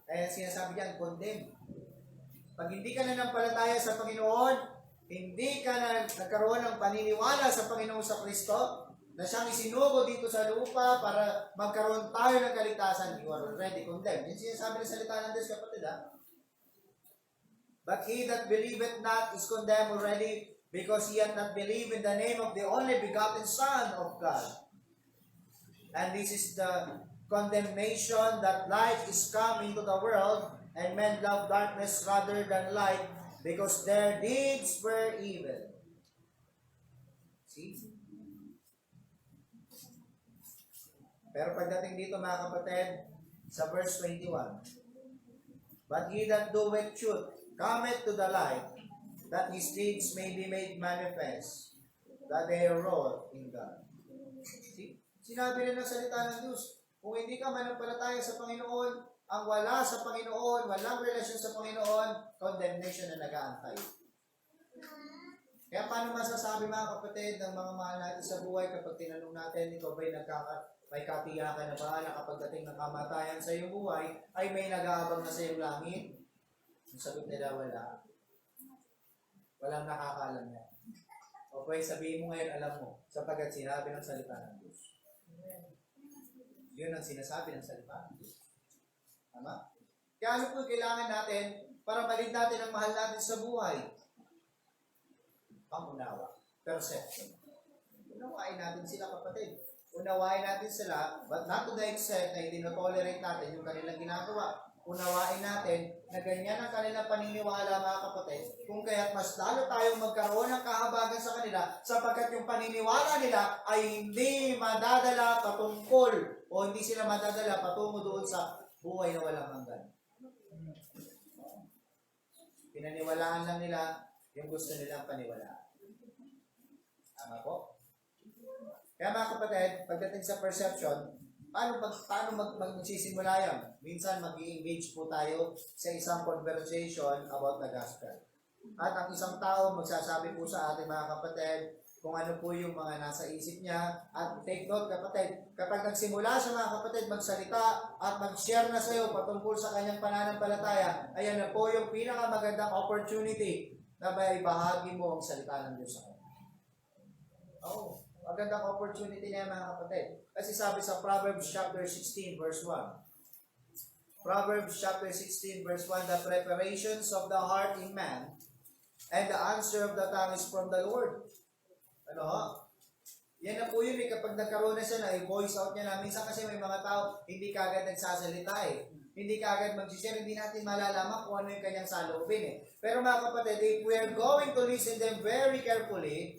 Kaya sinasabi diyan, condemn. Pag hindi ka nanampalataya sa Panginoon, hindi ka na nagkaroon ng paniniwala sa Panginoon sa Kristo, na siyang isinugo dito sa lupa para magkaroon tayo ng kaligtasan, you are already condemned. Yan sinasabi ng salita ng Diyos, kapatid, ha? But he that believeth not is condemned already, because he hath not believed in the name of the only begotten Son of God. And this is the condemnation, that light is come into the world, and men love darkness rather than light, because their deeds were evil. See? Pero pagdating dito, mga kapatid, sa verse 21, but he that doeth truth cometh to the light, that his deeds may be made manifest, that they are wrought in God. See? Sinabi rin ng salita ng Diyos, kung hindi ka manampalataya sa Panginoon, ang wala sa Panginoon, walang relasyon sa Panginoon, condemnation na nag-aantay. Kaya paano masasabi, mga kapatid, ng mga mahal natin sa buhay kapag tinanong natin, ikaw ba'y may katiyakan na ba na kapag dating ng kamatayan sa iyong buhay, ay may nag-aabang na sa iyong langit? Ang sagot nila, wala. Walang nakakaalam niya. O pwede sabihin mo ngayon, alam mo, sapagkat sinabi ng salita ng Diyos. Yun ang sinasabi ng salita ng Diyos. Tama? Kaya ano po kailangan natin para malig natin ang mahal natin sa buhay? Pangunawa. Perception. Unawain natin sila, kapatid. Unawain natin sila, but not to the extent na hindi na-tolerate natin yung kanilang ginagawa. Unawain natin na ganyan ang kanilang paniniwala, mga kapatid, kung kaya't mas lalo tayong magkaroon ng kahabagan sa kanila sapagkat yung paniniwala nila ay hindi madadala patungkol o hindi sila madadala patungo doon sa buhay na walang hanggan. Pinaniwalaan lang nila yung gusto nilang paniwalaan. Tama po? Kaya mga kapatid, pagdating sa perception, paano magsisimula yan? Minsan mag-i-engage po tayo sa isang conversation about the gospel. At ang isang tao magsasabi po sa ating mga kapatid kung ano po yung mga nasa isip niya. At take note, kapatid, kapag nagsimula sa mga kapatid magsalita at mag-share na sa iyo patungkol sa kanyang pananampalataya, ayan na po yung pinakamagandang opportunity na may bahagi mo ang salita ng Diyos sa kanya. Oh, magandang opportunity niya, mga kapatid. Kasi sabi sa Proverbs chapter 16 verse 1. Proverbs chapter 16 verse 1, the preparations of the heart in man and the answer of the tongue is from the Lord. Ano? Yan na po yun kapag nagkaroon na siya na i-voice out niya na. Minsan kasi may mga tao hindi kagad nagsasalita Hindi kagad mag-share, hindi natin malalaman kung ano yung kanyang saloobin Pero mga kapatid, if we are going to listen them very carefully,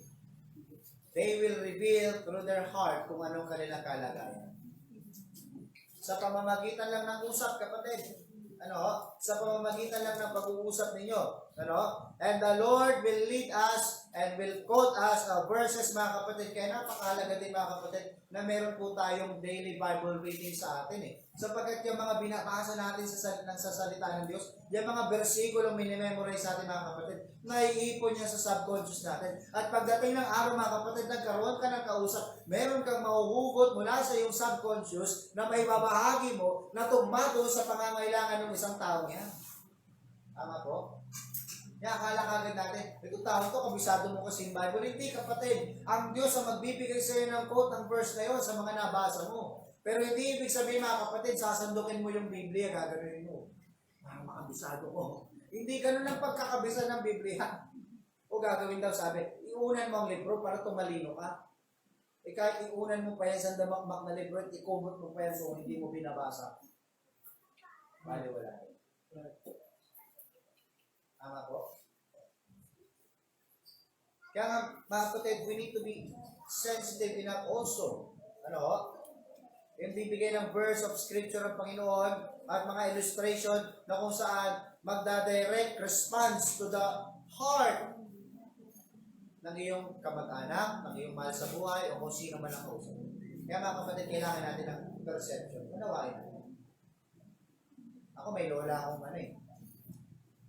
they will reveal through their heart kung anong kanilang kalagayan. Sa pamamagitan lang ng usap, kapatid. Sa pamamagitan lang ng pag-uusap ninyo. And the Lord will lead us and will quote us verses, mga kapatid. Kaya napakahalaga din, mga kapatid, na meron po tayong daily Bible reading sa atin Sapagkat yung mga binabasa natin sa salita ng Diyos, yung mga versikulo minimemorize sa atin, mga kapatid, naiipon niya sa subconscious natin. At pagdating ng araw, mga kapatid, nagkaroon ka ng kausap, meron kang mahuhugot mula sa iyong subconscious na may babahagi mo na tugma doon sa pangangailangan ng isang tao yan. Tama po? Kaya akala kagad natin, itong tao to, kabisado mo kasi yung Bible. Hindi, kapatid. Ang Diyos ang magbibigay sa iyo ng quote ng verse na yun sa mga nabasa mo. Pero hindi ibig sabihin, mga kapatid, sasandukin mo yung Biblia, gagawin mo. Parang makabisado ko. Hindi ganun ang pagkakabisa ng Biblia. O gagawin daw, sabi, iunan mo ang libro para tumalino ka. Kahit iunan mo pa yan sa damakmak na libro at ikumot mo pa yan kung hindi mo binabasa. Bali, wala. Tama po? Kaya nga, mga kapatid, we need to be sensitive enough also. Yung bibigay ng verse of scripture ng Panginoon at mga illustration na kung saan magda-direct response to the heart ng iyong kamag-anak, ng iyong mahal sa buhay, o kung sino man ang kausap. Kaya mga kapatid, kailangan natin ng perception. Unawain natin. Ako may lola akong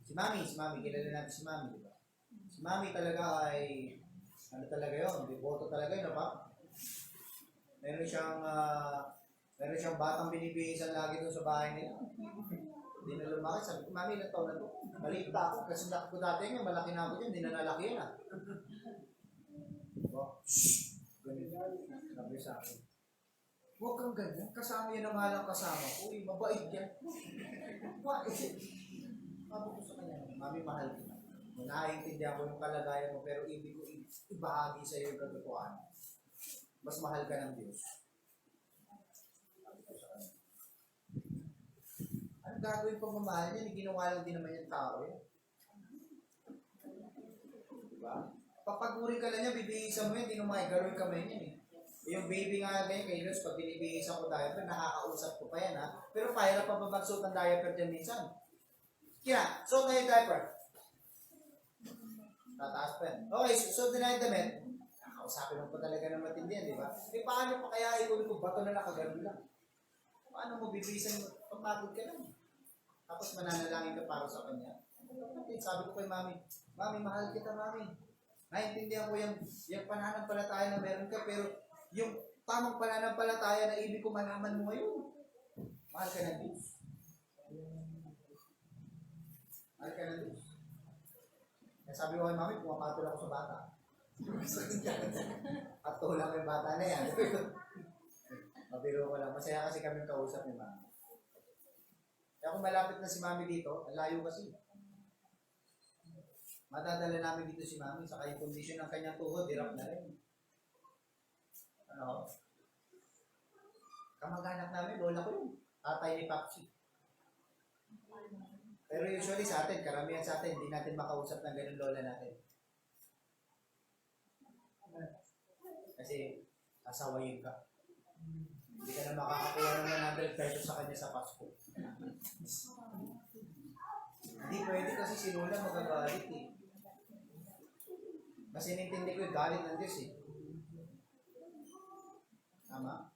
Si Mami, kilala natin si Mami, di ba? Si Mami talaga ay, talaga yun, biboto talaga yun, pa? Meron siyang batang binibihisan lagi doon sa bahay nila. Hindi na lumaki. Sabi ko, mami, ilang taon na to? Maliit pa ako. Kasi laki ko dati nga, malaki na ako dyan. Hindi na nalaki yan ah. Oh, shh! Ganun. Sabi sa akin. Huwag kang ganyan. Kasama yan ang mahalang kasama ko. Uy, mabait yan. Mabait. Sabi ko sa kanya, mami, mahal kita. Naiintindihan ko yung kalagayan mo, pero ibig ko ibahagi sa iyo yung katotohanan. Mas mahal ka ng Diyos. Sabi ko sa kanya. Anong gagawin pag mamahal niya? Ginawa lang din naman yung tao eh. Diba? Papaguri ka lang niya, bibihisan mo yan, hindi naman gano'n kamay niyan eh. Yung baby nga ganyan kay Luz, pag binibihisan ko diaper, nakakausap ko pa yan ha. Pero pahirap pa ba magsuot ng diaper dyan minsan? Kaya, suot na yung diaper. Tataas pa yan. Okay, suot na yung damit. Nakausapin mo pa talaga ng matindi yan, di ba? Eh paano pa kaya ikunin ko, bato na nakagano'n lang? Paano mo bibihisan mo? Papagod ka lang. Tapos mananalangin ka para sa kanya. Sabi ko kay mami, mami, mahal kita, mami. Naintindihan ko yung pananampalataya na meron ka, pero yung tamang pananampalataya na ibig ko malaman mo ngayon. Mahal ka ng Diyos. Mahal ka ng Diyos. Kaya sabi ko kay mami, pumapatol ako sa bata. At tulang yung bata na yan. Mabiro ko lang. Masaya kasi kami kausap ni mami. Kaya kung malapit na si mami dito, ang layo kasi. Matadala namin dito si mami, saka yung kondisyon ng kanyang tuhod, hirap na rin. Ano? Kamag-anak namin, lola ko yun. Tatay ni Papsi. Pero usually sa atin, karamihan sa atin, hindi natin makausap ng ganun lola natin. Kasi, asawayin ka. Hindi ka na makakakuha ng 100 pesos sa kanya sa Pasko. Hindi pwede kasi si lola magagalit eh. Kasi nintindi ko yung galit ng Diyos eh. Tama?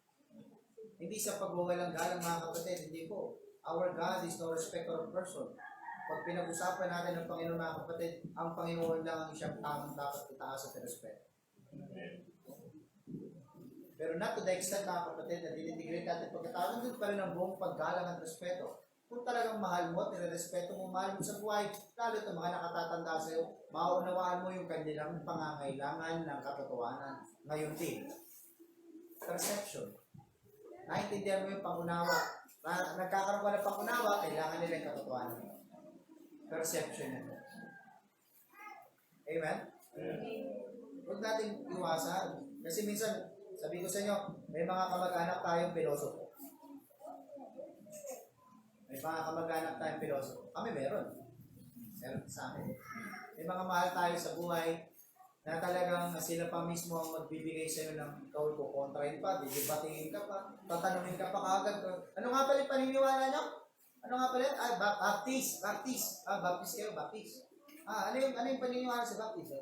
Hindi sa pagwawalang galang mga kapatid, hindi po. Our God is no respecter of person. Pag pinag-usapan natin ng Panginoon mga kapatid, ang Panginoon lang ang siyang tamang dapat itaas at respeto. Pero not to the extent mga kapatid na dinidegrade natin pagkatao, nandun pa rin ang buong paggalang at respeto. Kung talagang mahal mo, nirerespeto mo, mahal mo sa buhay, lalo ito mga nakatatanda sa iyo, maunawaan mo yung kanilang pangangailangan ng katotohanan. Ngayon din, perception. Naintindihan mo yung pangunawa. Nagkakaroon ka ng pangunawa, kailangan nila yung katotohanan. Perception nito. Amen? Huwag natin iwasan. Kasi minsan, sabi ko sa inyo, may mga kamag-anak tayong pilosopo. May mga kamag-anak tayong pilosopo. Kami meron. Meron sa amin. May mga mahal tayo sa buhay na talagang sila pa mismo ang magbibigay sa iyo ng ikaw ko kontrahin pa, didibatingin ka pa, tatanungin ka pa kaagad. Ano nga pala yung paniniwala niyo? Ano nga pala? Baptist. Baptist kayo, Baptist. Ano yung paniniwala sa Baptist?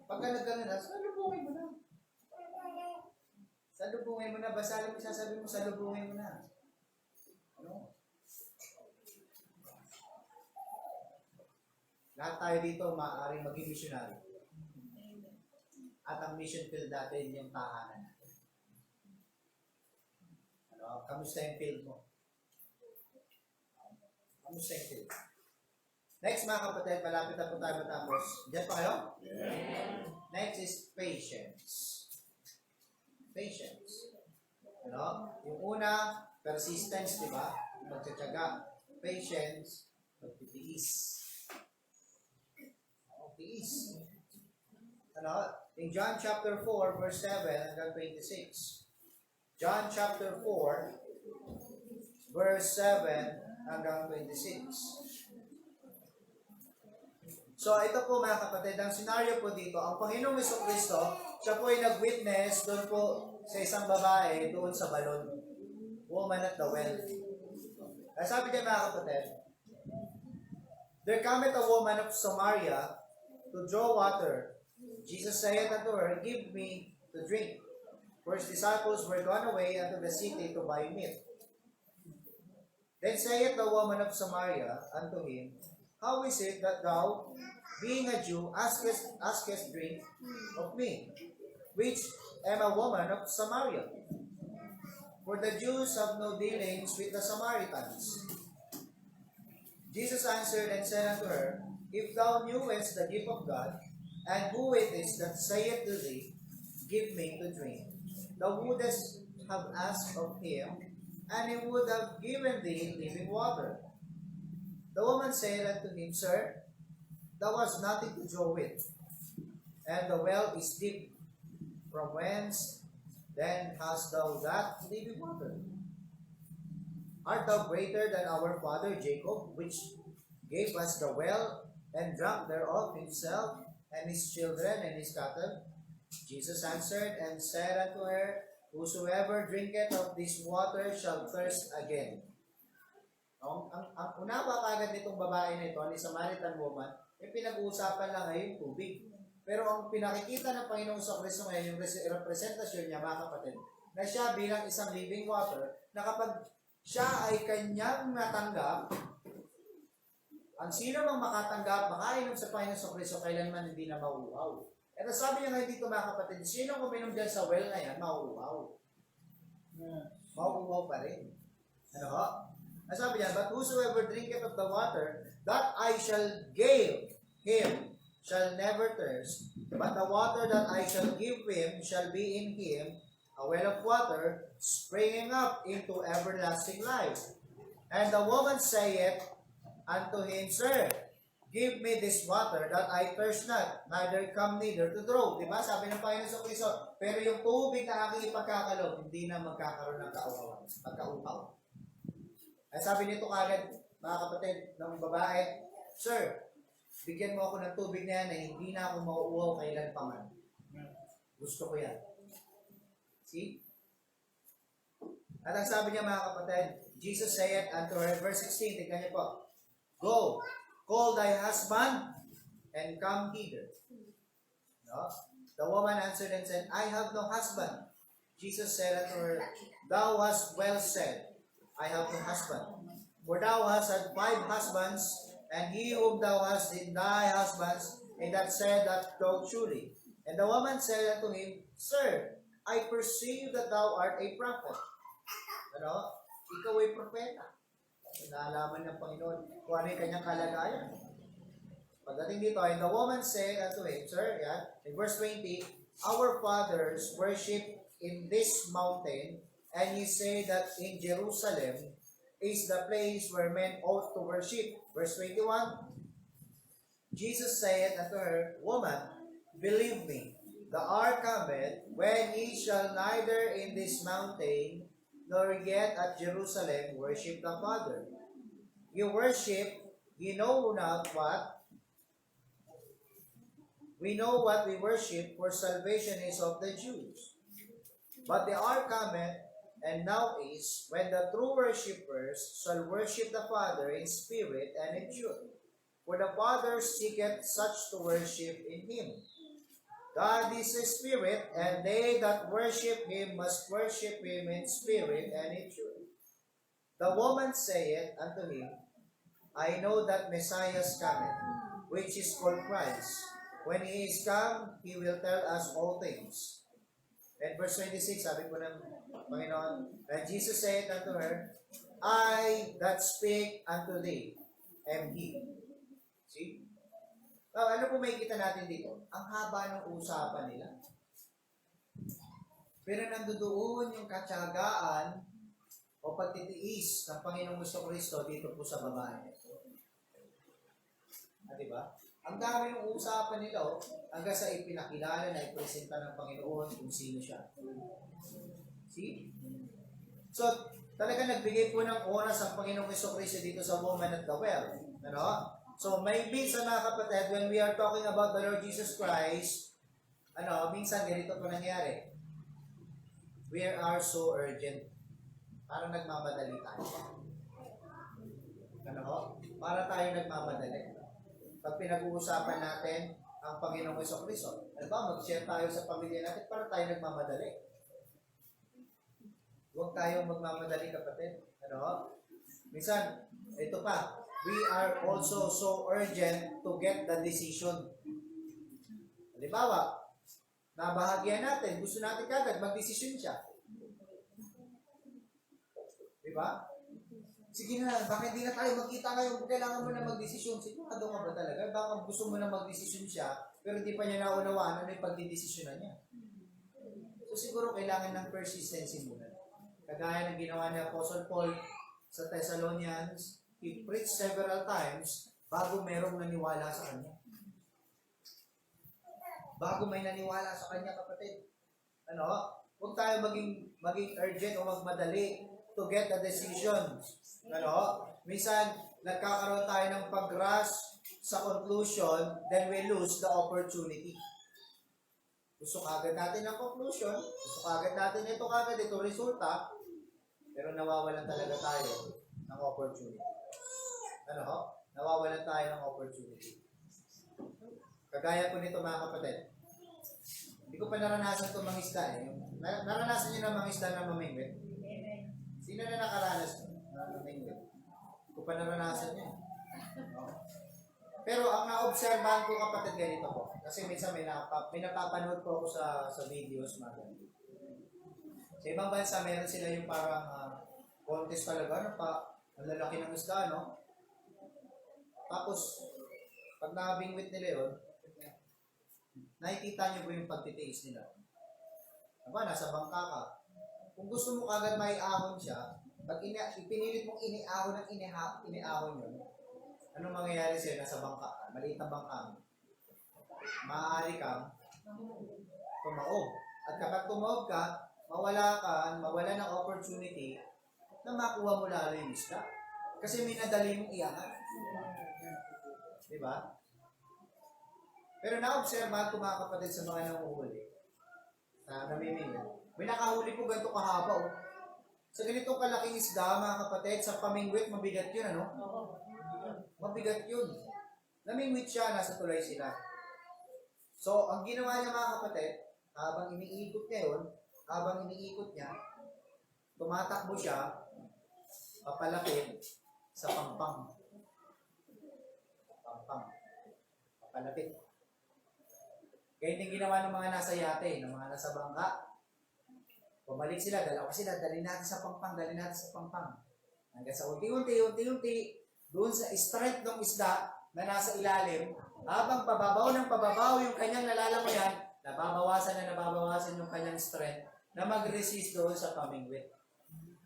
Pagka nagkaroon na, salubungin mo na. Salubungin mo na. Basta alam mo sasabi mo, salubungin mo na. Ano? Lahat tayo dito maaaring maging missionary. At ang mission field natin yung tahanan natin. Ano? Kamusta yung field mo? Kamusta yung field? Next mga kapatid, malapit na po tayo matapos. Diyan pa kayo? Yeah. Next is patience. Patience. Ano? Yung una, persistence, di ba? Magtsatsaga. Patience, magtitiis. Tiis. Ano? In John chapter 4, verse 7 hanggang 26. John chapter 4, verse 7 hanggang 26. So, ito po mga kapatid, ang senaryo po dito, ang Panginoong Jesucristo, siya po ay nag-witness doon po sa isang babae doon sa balon. Woman at the well. Kaya sabi niya mga kapatid, there cometh a woman of Samaria to draw water. Jesus saith unto her, give me to drink. For his disciples were gone away unto the city to buy meat. Then saith the woman of Samaria unto him, how is it that thou, being a Jew, askest drink of me, which am a woman of Samaria? For the Jews have no dealings with the Samaritans. Jesus answered and said unto her, If thou knewest the gift of God, and who it is that saith to thee, Give me to drink, thou wouldest have asked of him, and he would have given thee living water. The woman said unto him, Sir, thou hast nothing to draw with, and the well is deep. From whence then hast thou that living water? Art thou greater than our father Jacob, which gave us the well, and drank thereof himself, and his children, and his cattle? Jesus answered and said unto her, Whosoever drinketh of this water shall thirst again. Ang unawa kagad nitong babae nito, ni Samaritan woman, yung pinag-uusapan lang ay yung tubig. Pero ang pinakikita ng Panginoong Kristo ngayon, yung representasyon niya, mga kapatid, na siya bilang isang living water, na kapag siya ay kanyang natanggap, ang sino mang makatanggap, makainom sa Panginoong Kristo, kailanman hindi na mauuhaw. At sabi niya ngayon dito, mga kapatid, sino uminom dyan sa well na yan, mauuhaw. Mauuhaw pa rin. Ano ho? Sabi niya, But whosoever drinketh of the water, that I shall give him, shall never thirst, but the water that I shall give him shall be in him a well of water springing up into everlasting life. And the woman saith unto him, Sir, give me this water that I thirst not, neither come neither to draw. Diba? Sabi ng Panginoon sa Kristo, pero yung tubig na aking ipagkakalob, hindi na magkakaroon ng kauhawan, pagkauhaw. Ay sabi nito kagad, mga kapatid, ng babae, Sir, bigyan mo ako ng tubig na yan na hindi na ako mauuhaw kailan pa man. Gusto ko yan. See? At ang sabi niya, mga kapatid, Jesus saith unto her, verse 16, tignan niyo po, Go, call thy husband, and come hither. No? The woman answered and said, I have no husband. Jesus said unto her, Thou hast well said, I have no husband. For thou hast had 5 husbands, and he whom thou hast in thy husbands, and that said that thou truly. And the woman said unto him, Sir, I perceive that thou art a prophet. Ano? Ikaw ay propeta. Naalaman ng Panginoon kung ano yung kanyang kalagayan. Pagdating dito, and the woman said unto him, Sir, yan, in verse 20, Our fathers worship in this mountain, and ye say that in Jerusalem is the place where men ought to worship. Verse 21, Jesus saith unto her, Woman, believe me, the hour cometh when ye shall neither in this mountain nor yet at Jerusalem worship the Father. You worship, ye know not what. We know what we worship, for salvation is of the Jews. But the hour cometh, and now is, when the true worshippers shall worship the Father in spirit and in truth. For the Father seeketh such to worship in him. God is a spirit, and they that worship him must worship him in spirit and in truth. The woman saith unto him, I know that Messiah cometh, which is called Christ. When he is come, he will tell us all things. And verse 26, sabi po ng Panginoon, and Jesus said unto her, I that speak unto thee am he. See? Now, ano po makikita natin dito? Ang haba ng usapan nila. Pero nandoon yung katyagaan o pagtitiis ng Panginoong Kristo dito po sa babae. Diba? Ang dami ng usapan nila, hanggang sa ipinakilala na ipresenta ng Panginoon kung sino siya. See? So, talaga nagbigay po ng oras ang Panginoong Kristo dito sa woman at the well. Ano? So, maybe sa mga kapatid, when we are talking about the Lord Jesus Christ, minsan ganito po nangyari. We are so urgent. Parang nagmamadali tayo. Para tayo nagmamadali. Pag pinag-uusapan natin ang Panginoong Kristo, mag-share tayo sa pamilya natin, para tayo nagmamadali. Huwag tayong magmamadali, kapatid. Minsan, ito pa, we are also so urgent to get the decision. Halimbawa, nabahagyan natin, gusto natin kagad, mag-decision siya. Diba? Sige na, bakit hindi na tayo magkita ngayon? Kailangan mo na magdesisyon. Sigurado ka ba talaga? Baka gusto mo na magdesisyon siya, pero hindi pa niya naunawaan ano yung pagdidesisyonan niya. So siguro kailangan ng persistency muna. Kagaya ng ginawa ni Apostle Paul sa Thessalonians, he preached several times bago merong naniwala sa kanya. Bago may naniwala sa kanya, kapatid. Huwag tayo maging urgent o magmadali to get a decision. Minsan, nagkakaroon tayo ng pag-rush sa conclusion, then we lose the opportunity. Gusto kagad natin ang conclusion, gusto kagad natin ito resulta, pero nawawalan talaga tayo ng opportunity. Nawawalan tayo ng opportunity. Kagaya po nito mga kapatid. Hindi ko pa naranasan ito mangisda eh. Naranasan niyo na mangisda na mamingwit? Sino na nakaranas na mamingwit? Hindi ko pa naranasan niya. Pero ang na-obserbahan ko kapatid ganito po. Kasi minsan may napapanood po ako sa videos mga ganito. Sa ibang bansa meron sila yung parang contest talaga. Ang lalaki ng isda, no? Tapos, pag nakabingwit nila yun, nakikita niyo po yung pagtitiis nila. Nasa bangka ka. Kung gusto mo kagad maiahon siya, pag ipinilit mong iniahon ng iniahon yun, anong mangyayari sa'yo? Nasa bangka ka, maliit na bangka. Maaari kang tumaob. At kapag tumaob ka, mawala ng opportunity na makuha mo lalo yung isda. Kasi may nadali mong iangat. Diba? Pero na-observe ko mga kapatid sa mga nanguhuli na namimingwit. May nakahuli po ganito kahaba. Sa ganitong kalaking isda mga kapatid, sa pamingwit, mabigat yun, Mabigat yun. Namingwit siya, nasa tulay sila. So, ang ginawa niya mga kapatid, habang iniikot niya, tumatakbo siya, papalapit sa pampang. Papalapit. Kaya yung ginawa ng mga nasa yate, ng mga nasa bangka. Pumalik sila, dalawa sila, dali natin sa pampang. Hanggang sa unti-unti, doon sa strength ng isda na nasa ilalim, habang pababaw yung kanyang nalalamuyan, nababawasan yung kanyang strength na mag-resist doon sa pamingwit.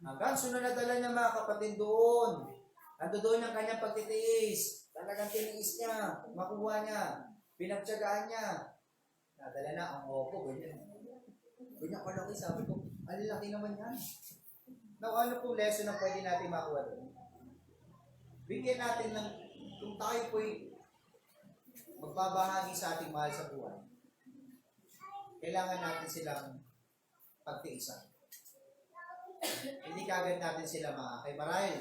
Hanggang sunod na dala niya mga kapatid doon. Ando doon yung kanyang pagtitiis. Talagang tiniis niya, makuha niya, pinagtsagaan niya. Nadala na ang opo, ganyan. Ganyan kalaki, sabi ko, ang laki naman yan. Now, ano pong lesson na pwede natin makuha doon? Bigyan natin ng, kung tayo po'y magbabahagi sa ating mahal sa buhay, kailangan natin silang pagtiisan. Hindi kagad natin sila maakay. Marahil,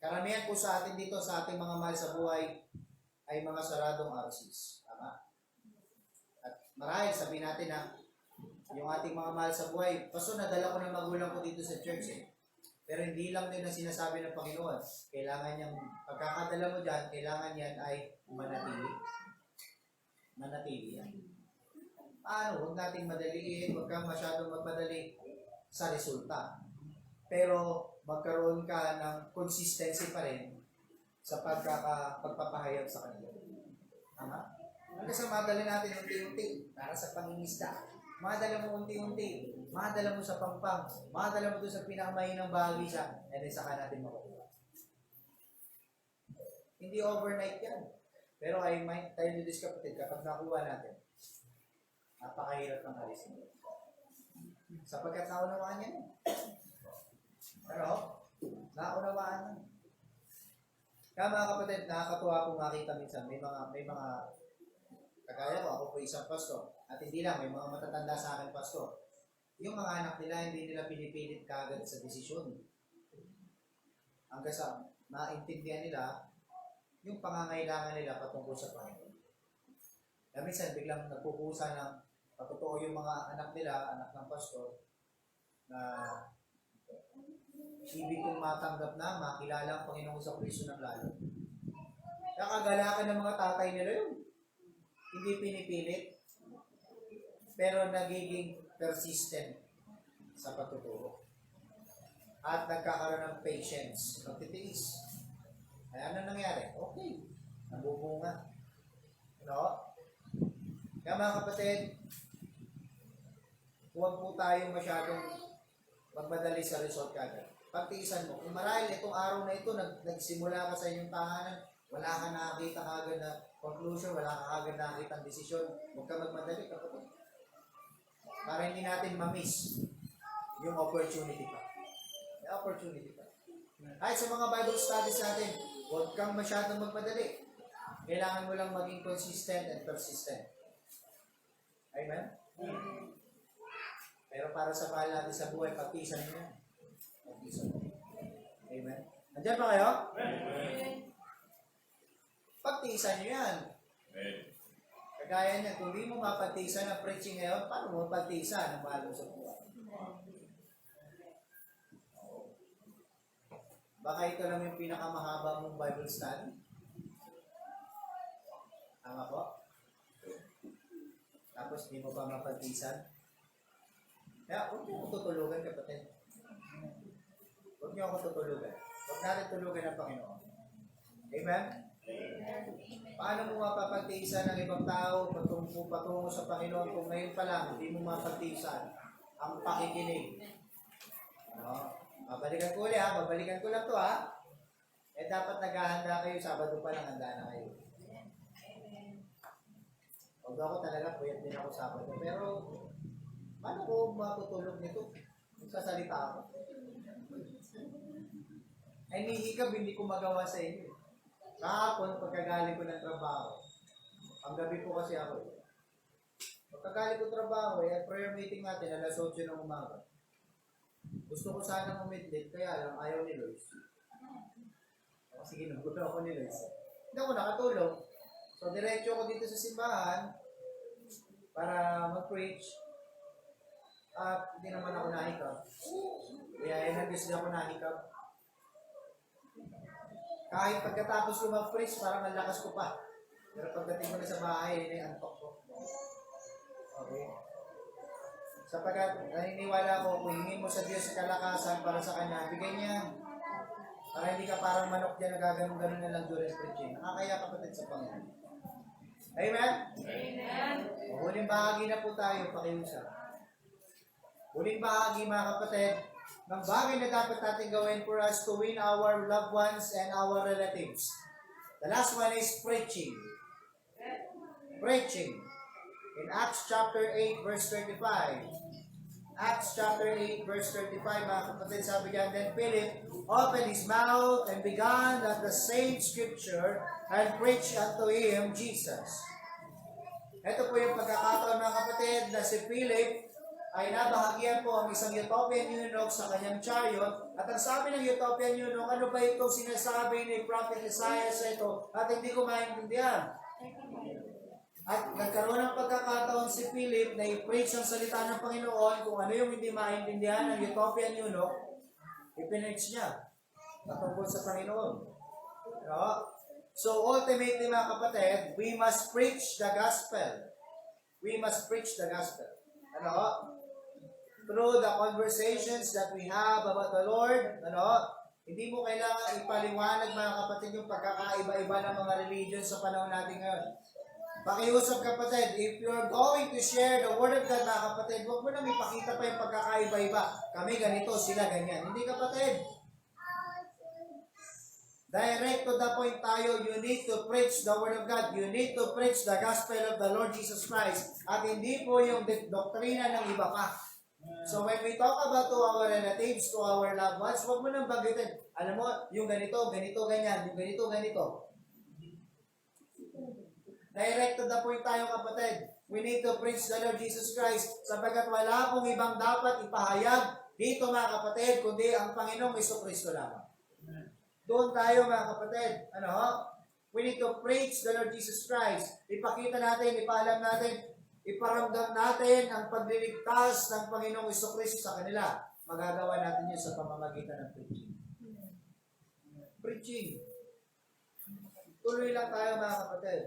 karamihan po sa atin dito, sa ating mga mahal sa buhay, ay mga saradong RCs. Tama? At marahil, sabihin natin na, yung ating mga mahal sa buhay, paso nadala ko ng magulang ko dito sa church eh. Pero hindi lang din ang sinasabi ng Panginoon. Kailangan niyang, pagkakadala mo dyan, kailangan yan ay manatili. Manatili yan. Paano? Huwag nating madaliin, huwag kang masyadong magmadali sa resulta. Pero magkaroon ka ng consistency pa rin sa pagpapahayag sa kanila. Tama? Hanggang sa madali natin unti-unti para sa pangingisda. Madala mo unti-unti, madala mo sa pampang, madala mo doon sa pinakamahinang bahagi siya, and then saka natin makukuha. Hindi overnight yan. Pero I might tell you this kapatid, kapag nakuha natin, napakahirap ng alisin. Sapagkat naunawaan yan. Pero, naunawaan yan. Kaya mga kapatid, nakakatuwa kong makita minsan, may mga kagaya ko, ako po isang pastor. At hindi lang, may mga matatanda sa akin, pastor. Yung mga anak nila, hindi nila pinipilit kagad sa desisyon. Hanggang sa maintindihan nila yung pangangailangan nila patungkol sa Panginoon. Kaya minsan, biglang nagpupusa ng patotoo yung mga anak nila, anak ng pastor, na ibig kong matanggap na makilala ang Panginoon sa Kristo ng lalo. Kaya kagalakan ng mga tatay nila yun. Hindi pinipilit, pero nagiging persistent sa pagtuturo. at nagkakaroon ng patience, magtitiis. Ay, ano nangyari? Okay. Nabubunga. No? Kaya mga kapatid, huwag po tayong masyadong magmadali sa result kagad. Pagtiisan mo. Kung marahil itong araw na ito, nagsimula ka sa inyong tahanan, wala ka nakakita kagad na conclusion, wala ka kagad nakakita ang desisyon, huwag ka magmadali, kapatid. Para hindi natin ma-miss yung opportunity pa. May opportunity pa. Kahit sa mga Bible studies natin, huwag kang masyadong magmadali. Kailangan mo lang maging consistent and persistent. Amen? Pero para sa mahal natin sa buhay, pagtisan mo yan. Pagtisan mo. Amen? Nandiyan ba kayo? Pagtisan nyo yan. Kagaya niya, kung di mo mapagtisan ang preaching ngayon, paano mo mapagtisan ang mahal mo sa buhay? Baka ito lang yung pinakamahaba mong Bible study. Tama po? Tapos di mo pa mapagtisan. Kaya huwag niyo ako tutulugan, kapatid. Huwag niyo ako tutulugan. Huwag natin tulugan ang Panginoon. Amen? Paano mo mapapagtiisan ng ibang tao patungo sa Panginoon kung ngayon pa lang hindi mo mapagtiisan ang pakikinig? No? Babalikan ko ulit ha. Babalikan ko lang to ha. Eh dapat naghahanda kayo. Sabado pa lang handa na kayo. Although ako talaga puyat din ako Sabado. Pero paano ko matutulog nito? Magsasalita ako. Ay nihikab, hindi ko magawa sa inyo. Kahapon, pagkagaling ko ng trabaho, ang gabi po kasi ako. Pagkagaling ko trabaho, prayer meeting natin, alas 8 ng umaga. Gusto ko sana umidlit, kaya lang ayaw ni Lois. Kasi ginugulo ako ni Lois. Hindi ako nakatulog. So, diretso ako dito sa simbahan para mag-preach. At hindi naman ako nahikab. Kaya inagis ako nahikab. Kahit pagkatapos ko mag-preach, parang ang lakas ko pa. Pero pagdating ko na sa bahay, yun ay antok ko. Okay? Sapagkat naniniwala ko, kung hingin mo sa Diyos sa kalakasan para sa Kanya, bigay niya. Para hindi ka parang manok dyan na gaganon-ganon na lang during preaching. Nakakaya kapatid sa Panginoon. Amen? Amen. Huling bahagi na po tayo, pakiusap. Huling bahagi mga kapatid, ng bagay na dapat natin gawin for us to win our loved ones and our relatives. The last one is preaching. Preaching. In Acts chapter 8 verse 35. Acts chapter 8 verse 35, mga kapatid, sabi diyan, then Philip opened his mouth and began at the same scripture and preached unto him Jesus. Ito po yung pagkakataon, mga kapatid, na si Philip ay nabahagyan po ang isang Ethiopian eunuch sa kanyang chariot. At ang sabi ng Ethiopian eunuch, ano ba ito sinasabi ni Prophet Isaiah sa ito? At hindi ko maintindihan. At nagkaroon ng pagkakataon si Philip na i-preach ang salita ng Panginoon kung ano yung hindi maintindihan ng Ethiopian eunuch, i-preach niya patungkol sa Panginoon. No? So ultimately, mga kapatid, we must preach the gospel. We must preach the gospel. Ano? Through the conversations that we have about the Lord, hindi mo kailangan ipaliwanag, mga kapatid, yung pagkakaiba-iba ng mga religion sa panahon natin ngayon. Pakiusap, kapatid, if you're going to share the Word of God, mga kapatid, huwag mo nang ipakita pa yung pagkakaiba-iba. Kami ganito, sila ganyan. Hindi, kapatid. Direct to the point tayo, you need to preach the Word of God. You need to preach the gospel of the Lord Jesus Christ. At hindi po yung doktrina ng iba pa. So when we talk about to our relatives, to our loved ones, huwag mo nang banggitin. Alam mo, yung ganito, ganito, ganyan. Yung ganito, ganito. Direct to the point tayo, kapatid. We need to preach the Lord Jesus Christ sapagkat wala pong ibang dapat ipahayag dito, mga kapatid, kundi ang Panginoong Jesucristo lamang. Doon tayo, mga kapatid. We need to preach the Lord Jesus Christ. Ipakita natin, ipaalam natin, iparamdam natin ang pagliligtas ng Panginoong Jesucristo sa kanila. Magagawa natin yun sa pamamagitan ng preaching. Preaching. Tuloy lang tayo, mga kapatid.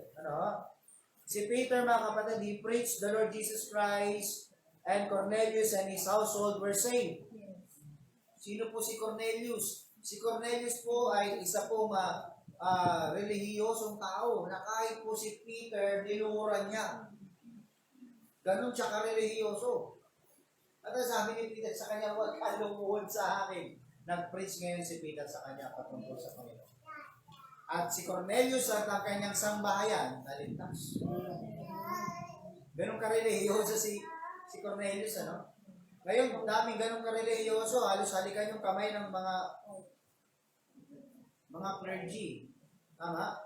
Si Peter, mga kapatid, he preached the Lord Jesus Christ, and Cornelius and his household were saved. Sino po si Cornelius? Si Cornelius po ay isa pong relihiyosong tao na kahit po si Peter, niluhuran niya. Ganon siya karelihiyoso. At ang sabi ni Peter sa kanya, huwag ka lumuhod sa akin. Nag-preach ngayon si Peter sa kanya patungkol sa Panginoon. At si Cornelius at ang kanyang sambahayan, naligtas. Ganon karelihiyoso si Cornelius, ano? Ngayon, daming ganon karelihiyoso, halos halikan yung kamay ng mga clergy. Tama?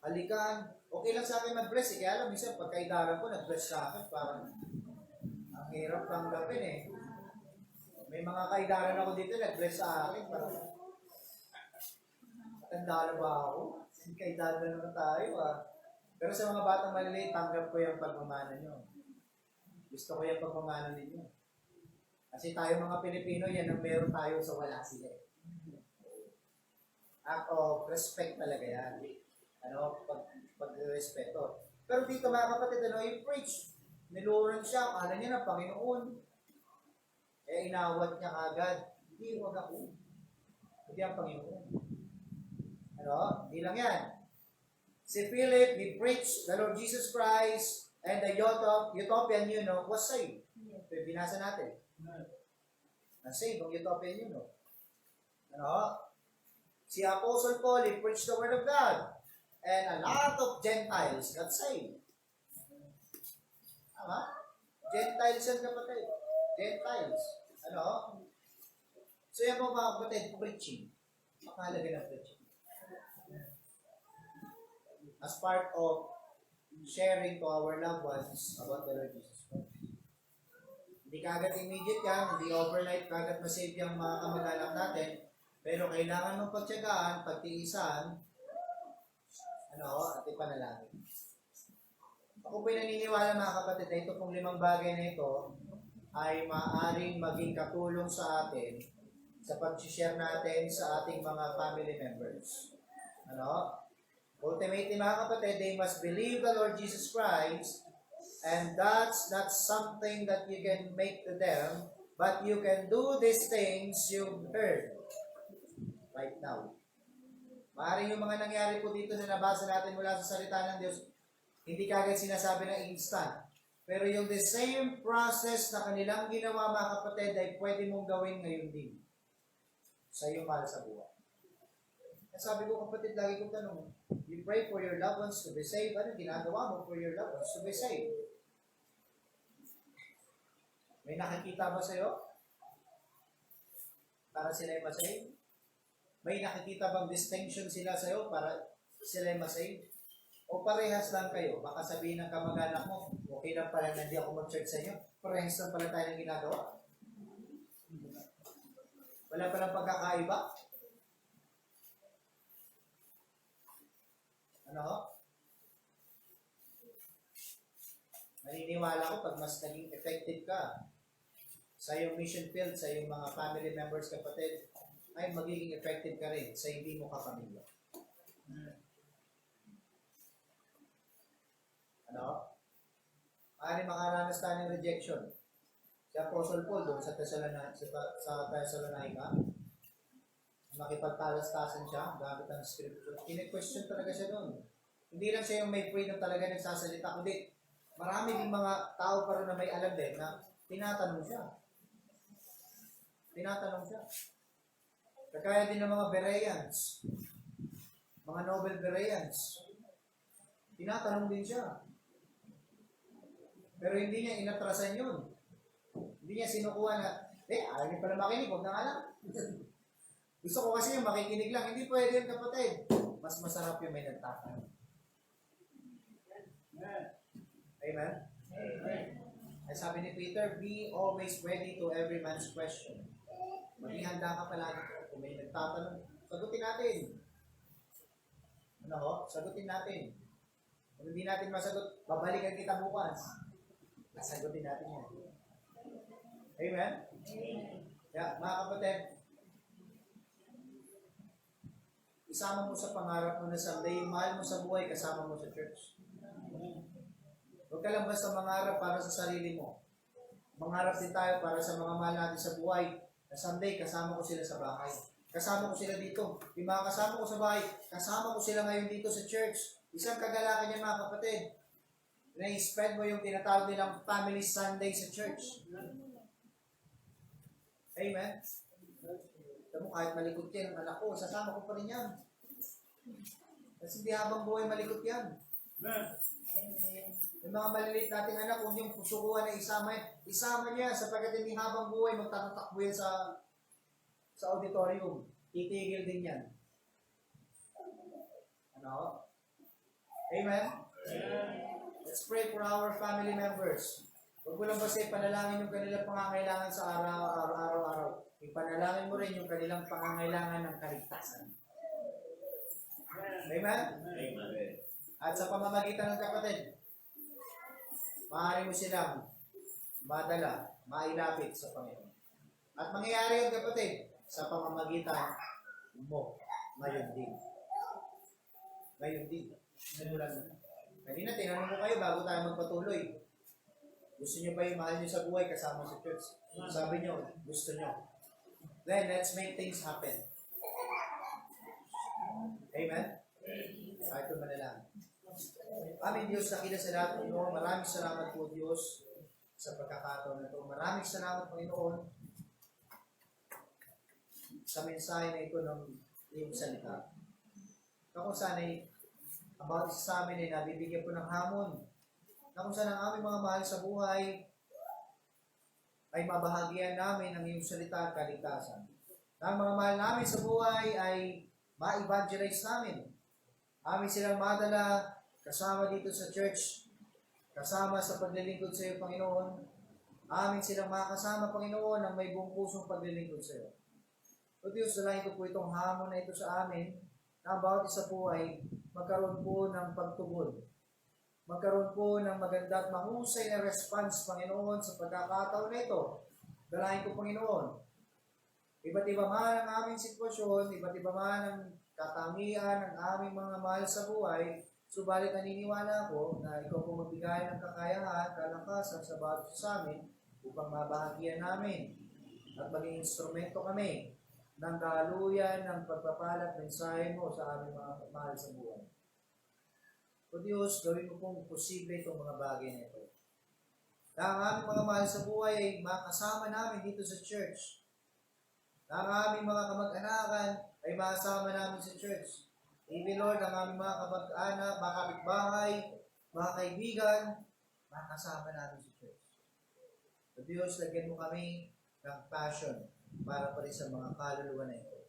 Halikan. Okay lang sa akin mag-bless eh. Kaya alam, minsan pagkaidaran ko, nag-bless sa akin. Parang ang hirap tanggapin eh. May mga kaidaran ako dito, nag-bless sa akin. Parang tanda na ba ako? Kaidaran na naman tayo Pero sa mga batang maliliit, tanggap ko yung pagmamana nyo. Gusto ko yung pagmamana ninyo. Kasi tayo mga Pilipino, yan ang meron tayo sa wala sila eh. Act of respect talaga yan. Pag-respeto. Pero dito mga kapatid, yung preach, niluran siya, kala niya ng Panginoon. Inawat niya agad. Hindi, huwag ako. Hindi ang Panginoon. Hindi lang yan. Si Philip, he preached the Lord Jesus Christ, and the Ethiopian eunuch was saved. Binasa natin. Na-save ang Ethiopian eunuch. Si Apostle Paul, he preached the Word of God. And a lot of Gentiles got saved. Tama? Gentiles yan kapatid. Gentiles. So yan po mga kapatid, preaching. Makahalaga ng preaching. As part of sharing to our loved ones about the Lord Jesus Christ. Hindi kagad immediate yan, hindi overnight kagad masave yung mga kamag-anak natin, pero kailangan mong pagtiyagaan, pagtiisan, at ipanalangin. Ako po'y naniniwala mga kapatid na ito pong 5 bagay na ito ay maaaring maging katulong sa atin sa pag-share natin sa ating mga family members. Ultimately mga kapatid, they must believe the Lord Jesus Christ, and that's not something that you can make to them, but you can do these things you've heard right now. Maaaring yung mga nangyari po dito na nabasa natin mula sa salita ng Diyos, hindi kagad sinasabi na instant. Pero yung the same process na kanilang ginawa mga kapatid ay pwede mong gawin ngayon din sa iyong mahal sa buhay. Sabi ko kapatid, lagi kong tanong, you pray for your loved ones to be saved. Ano ginagawa mo for your loved ones to be saved? May nakikita ba sa'yo? Para sila ay masave? May nakikita bang distinction sila sa'yo para sila ay masave? O parehas lang kayo? Baka sabihin ng kamag-anak mo, okay lang pala na hindi ako mag-church sa inyo. Parehas lang pala tayo ng ginagawa. Wala palang pagkakaiba? Naniniwala ko pag mas naging effective ka sa iyong mission field, sa iyong mga family members, kapatid, ay magiging effective ka rin sa hindi mo kapamilya. Maaari makaranas tayo ng rejection. Si Apostle Paul doon sa Thessalonica, makipagtalastasan siya, gamit ang scripture. Kine-question talaga siya doon. Hindi lang siya yung may freedom talaga nagsasalita, kundi marami din mga tao pa rin na may alam din na tinatanong siya. Kagaya din ng mga Bereans, mga Nobel Bereans. Tinatanong din siya. Pero hindi niya inatrasan yun. Hindi niya sinukuha na, ayaw niya pala makinig, huwag na nga lang. Gusto ko kasi yung makikinig lang. Hindi pwede yun kapatid. Mas masarap yung may nagtatanong. Amen? Amen. Ay sabi ni Peter, be always ready to every man's question. Maging handa ka palagi. Kung may nagtatanong, sagutin natin. Sagutin natin. Kung hindi natin masagot, babalikan kita bukas. Sagutin natin yan. Amen? Yeah, mga kapatid, isama mo sa pangarap mo na someday, yung mahal mo sa buhay, kasama mo sa church. Huwag ka lang basta mangarap para sa sarili mo. Mangarap din tayo para sa mga mahal natin sa buhay Na someday, kasama ko sila sa bahay. Kasama ko sila dito. Yung mga kasama ko sa bahay, kasama ko sila ngayon dito sa church. Isang kagalakan yan mga kapatid. Na i-spread mo yung tinatawag nilang Family Sunday sa church. Amen? Alam mo, kahit malikot yan ang anak ko, sasama ko pa rin yan. Kasi hindi habang buhay malikot yan. Yung mga maliliit nating anak, kung yung sukuhan na isama niya sapagkat hindi habang buhay magtatatakbo yan sa auditorium. Titigil din yan. Ano? Amen? Let's pray for our family members. Huwag mo lang basta ipanalangin yung kanilang pangangailangan sa araw-araw. Ipanalangin mo rin yung kanilang pangangailangan ng kaligtasan. Amen? Amen. At sa pamamagitan ng kapatid, maaari mo silang madala, mailapit sa Panginoon. At mangyayari yung kapatid sa pamamagitan mo ngayon din. Ngayon din. Kanina, tinanong ko kayo bago tayo magpatuloy. Gusto nyo ba yung mahal nyo sa buhay kasama sa church? Sabi nyo, gusto nyo. Then, let's make things happen. Amen? Kahit ko manalangin. Aming Diyos, nakila sa lahat ng Panginoon. Maraming salamat po, Diyos, sa pagkakataon na ito. Maraming salamat, Panginoon, sa mensahe na ito ng iyong salita. Na kung saan ay ang bawat isa sa amin ay nabibigyan po ng hamon. Na kung saan ang aming mga mahal sa buhay ay mabahagian namin ang iyong salita at kaligtasan. Na ang mga mahal namin sa buhay ay ma-evangelize namin. Amin silang madala kasama dito sa church, kasama sa paglilingkod sa iyo, Panginoon. Amin silang makasama, Panginoon, ng may buong pusong paglilingkod sa iyo. O Diyos, dalahin ko po itong hamon na ito sa amin, na ang bawat isa po ay magkaroon po ng pagtugod. Magkaroon po ng maganda at mahusay na response, Panginoon, sa pagkakataon na ito. Dalahin ko, Panginoon. Iba't iba man ang aming sitwasyon, iba't iba man ang katangian ng aming mga mahal sa buhay, subalit naniniwala ako na ikaw po magbigay ng kakayahan, kalakasan sa bawat isa sa amin upang mabahagian namin at maging instrumento kami ng kahaluyan ng pagpapalat mensahe mo sa aming mga mahal sa buhay. O Diyos, gawin mo pong posible itong mga bagay na ito. Na ang aming mga mahal sa buhay ay makasama namin dito sa church. Na ang aming mga kamag-anakan ay makasama namin sa church. Even Lord, ang aming mga kamag-anak, mga kapitbahay, mga kaibigan, makasama namin sa church. O Diyos, lagyan mo kami ng passion para pa rin sa mga kaluluwa na ito.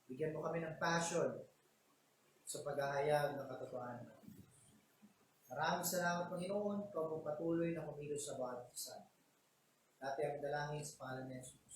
Bigyan mo kami ng passion sa paghahayag ng katotohanan. Maraming salamat, Panginoon, ikaw patuloy na kumilos sa bawat isa. Dati ang dalangin sa pangalan ni Jesus.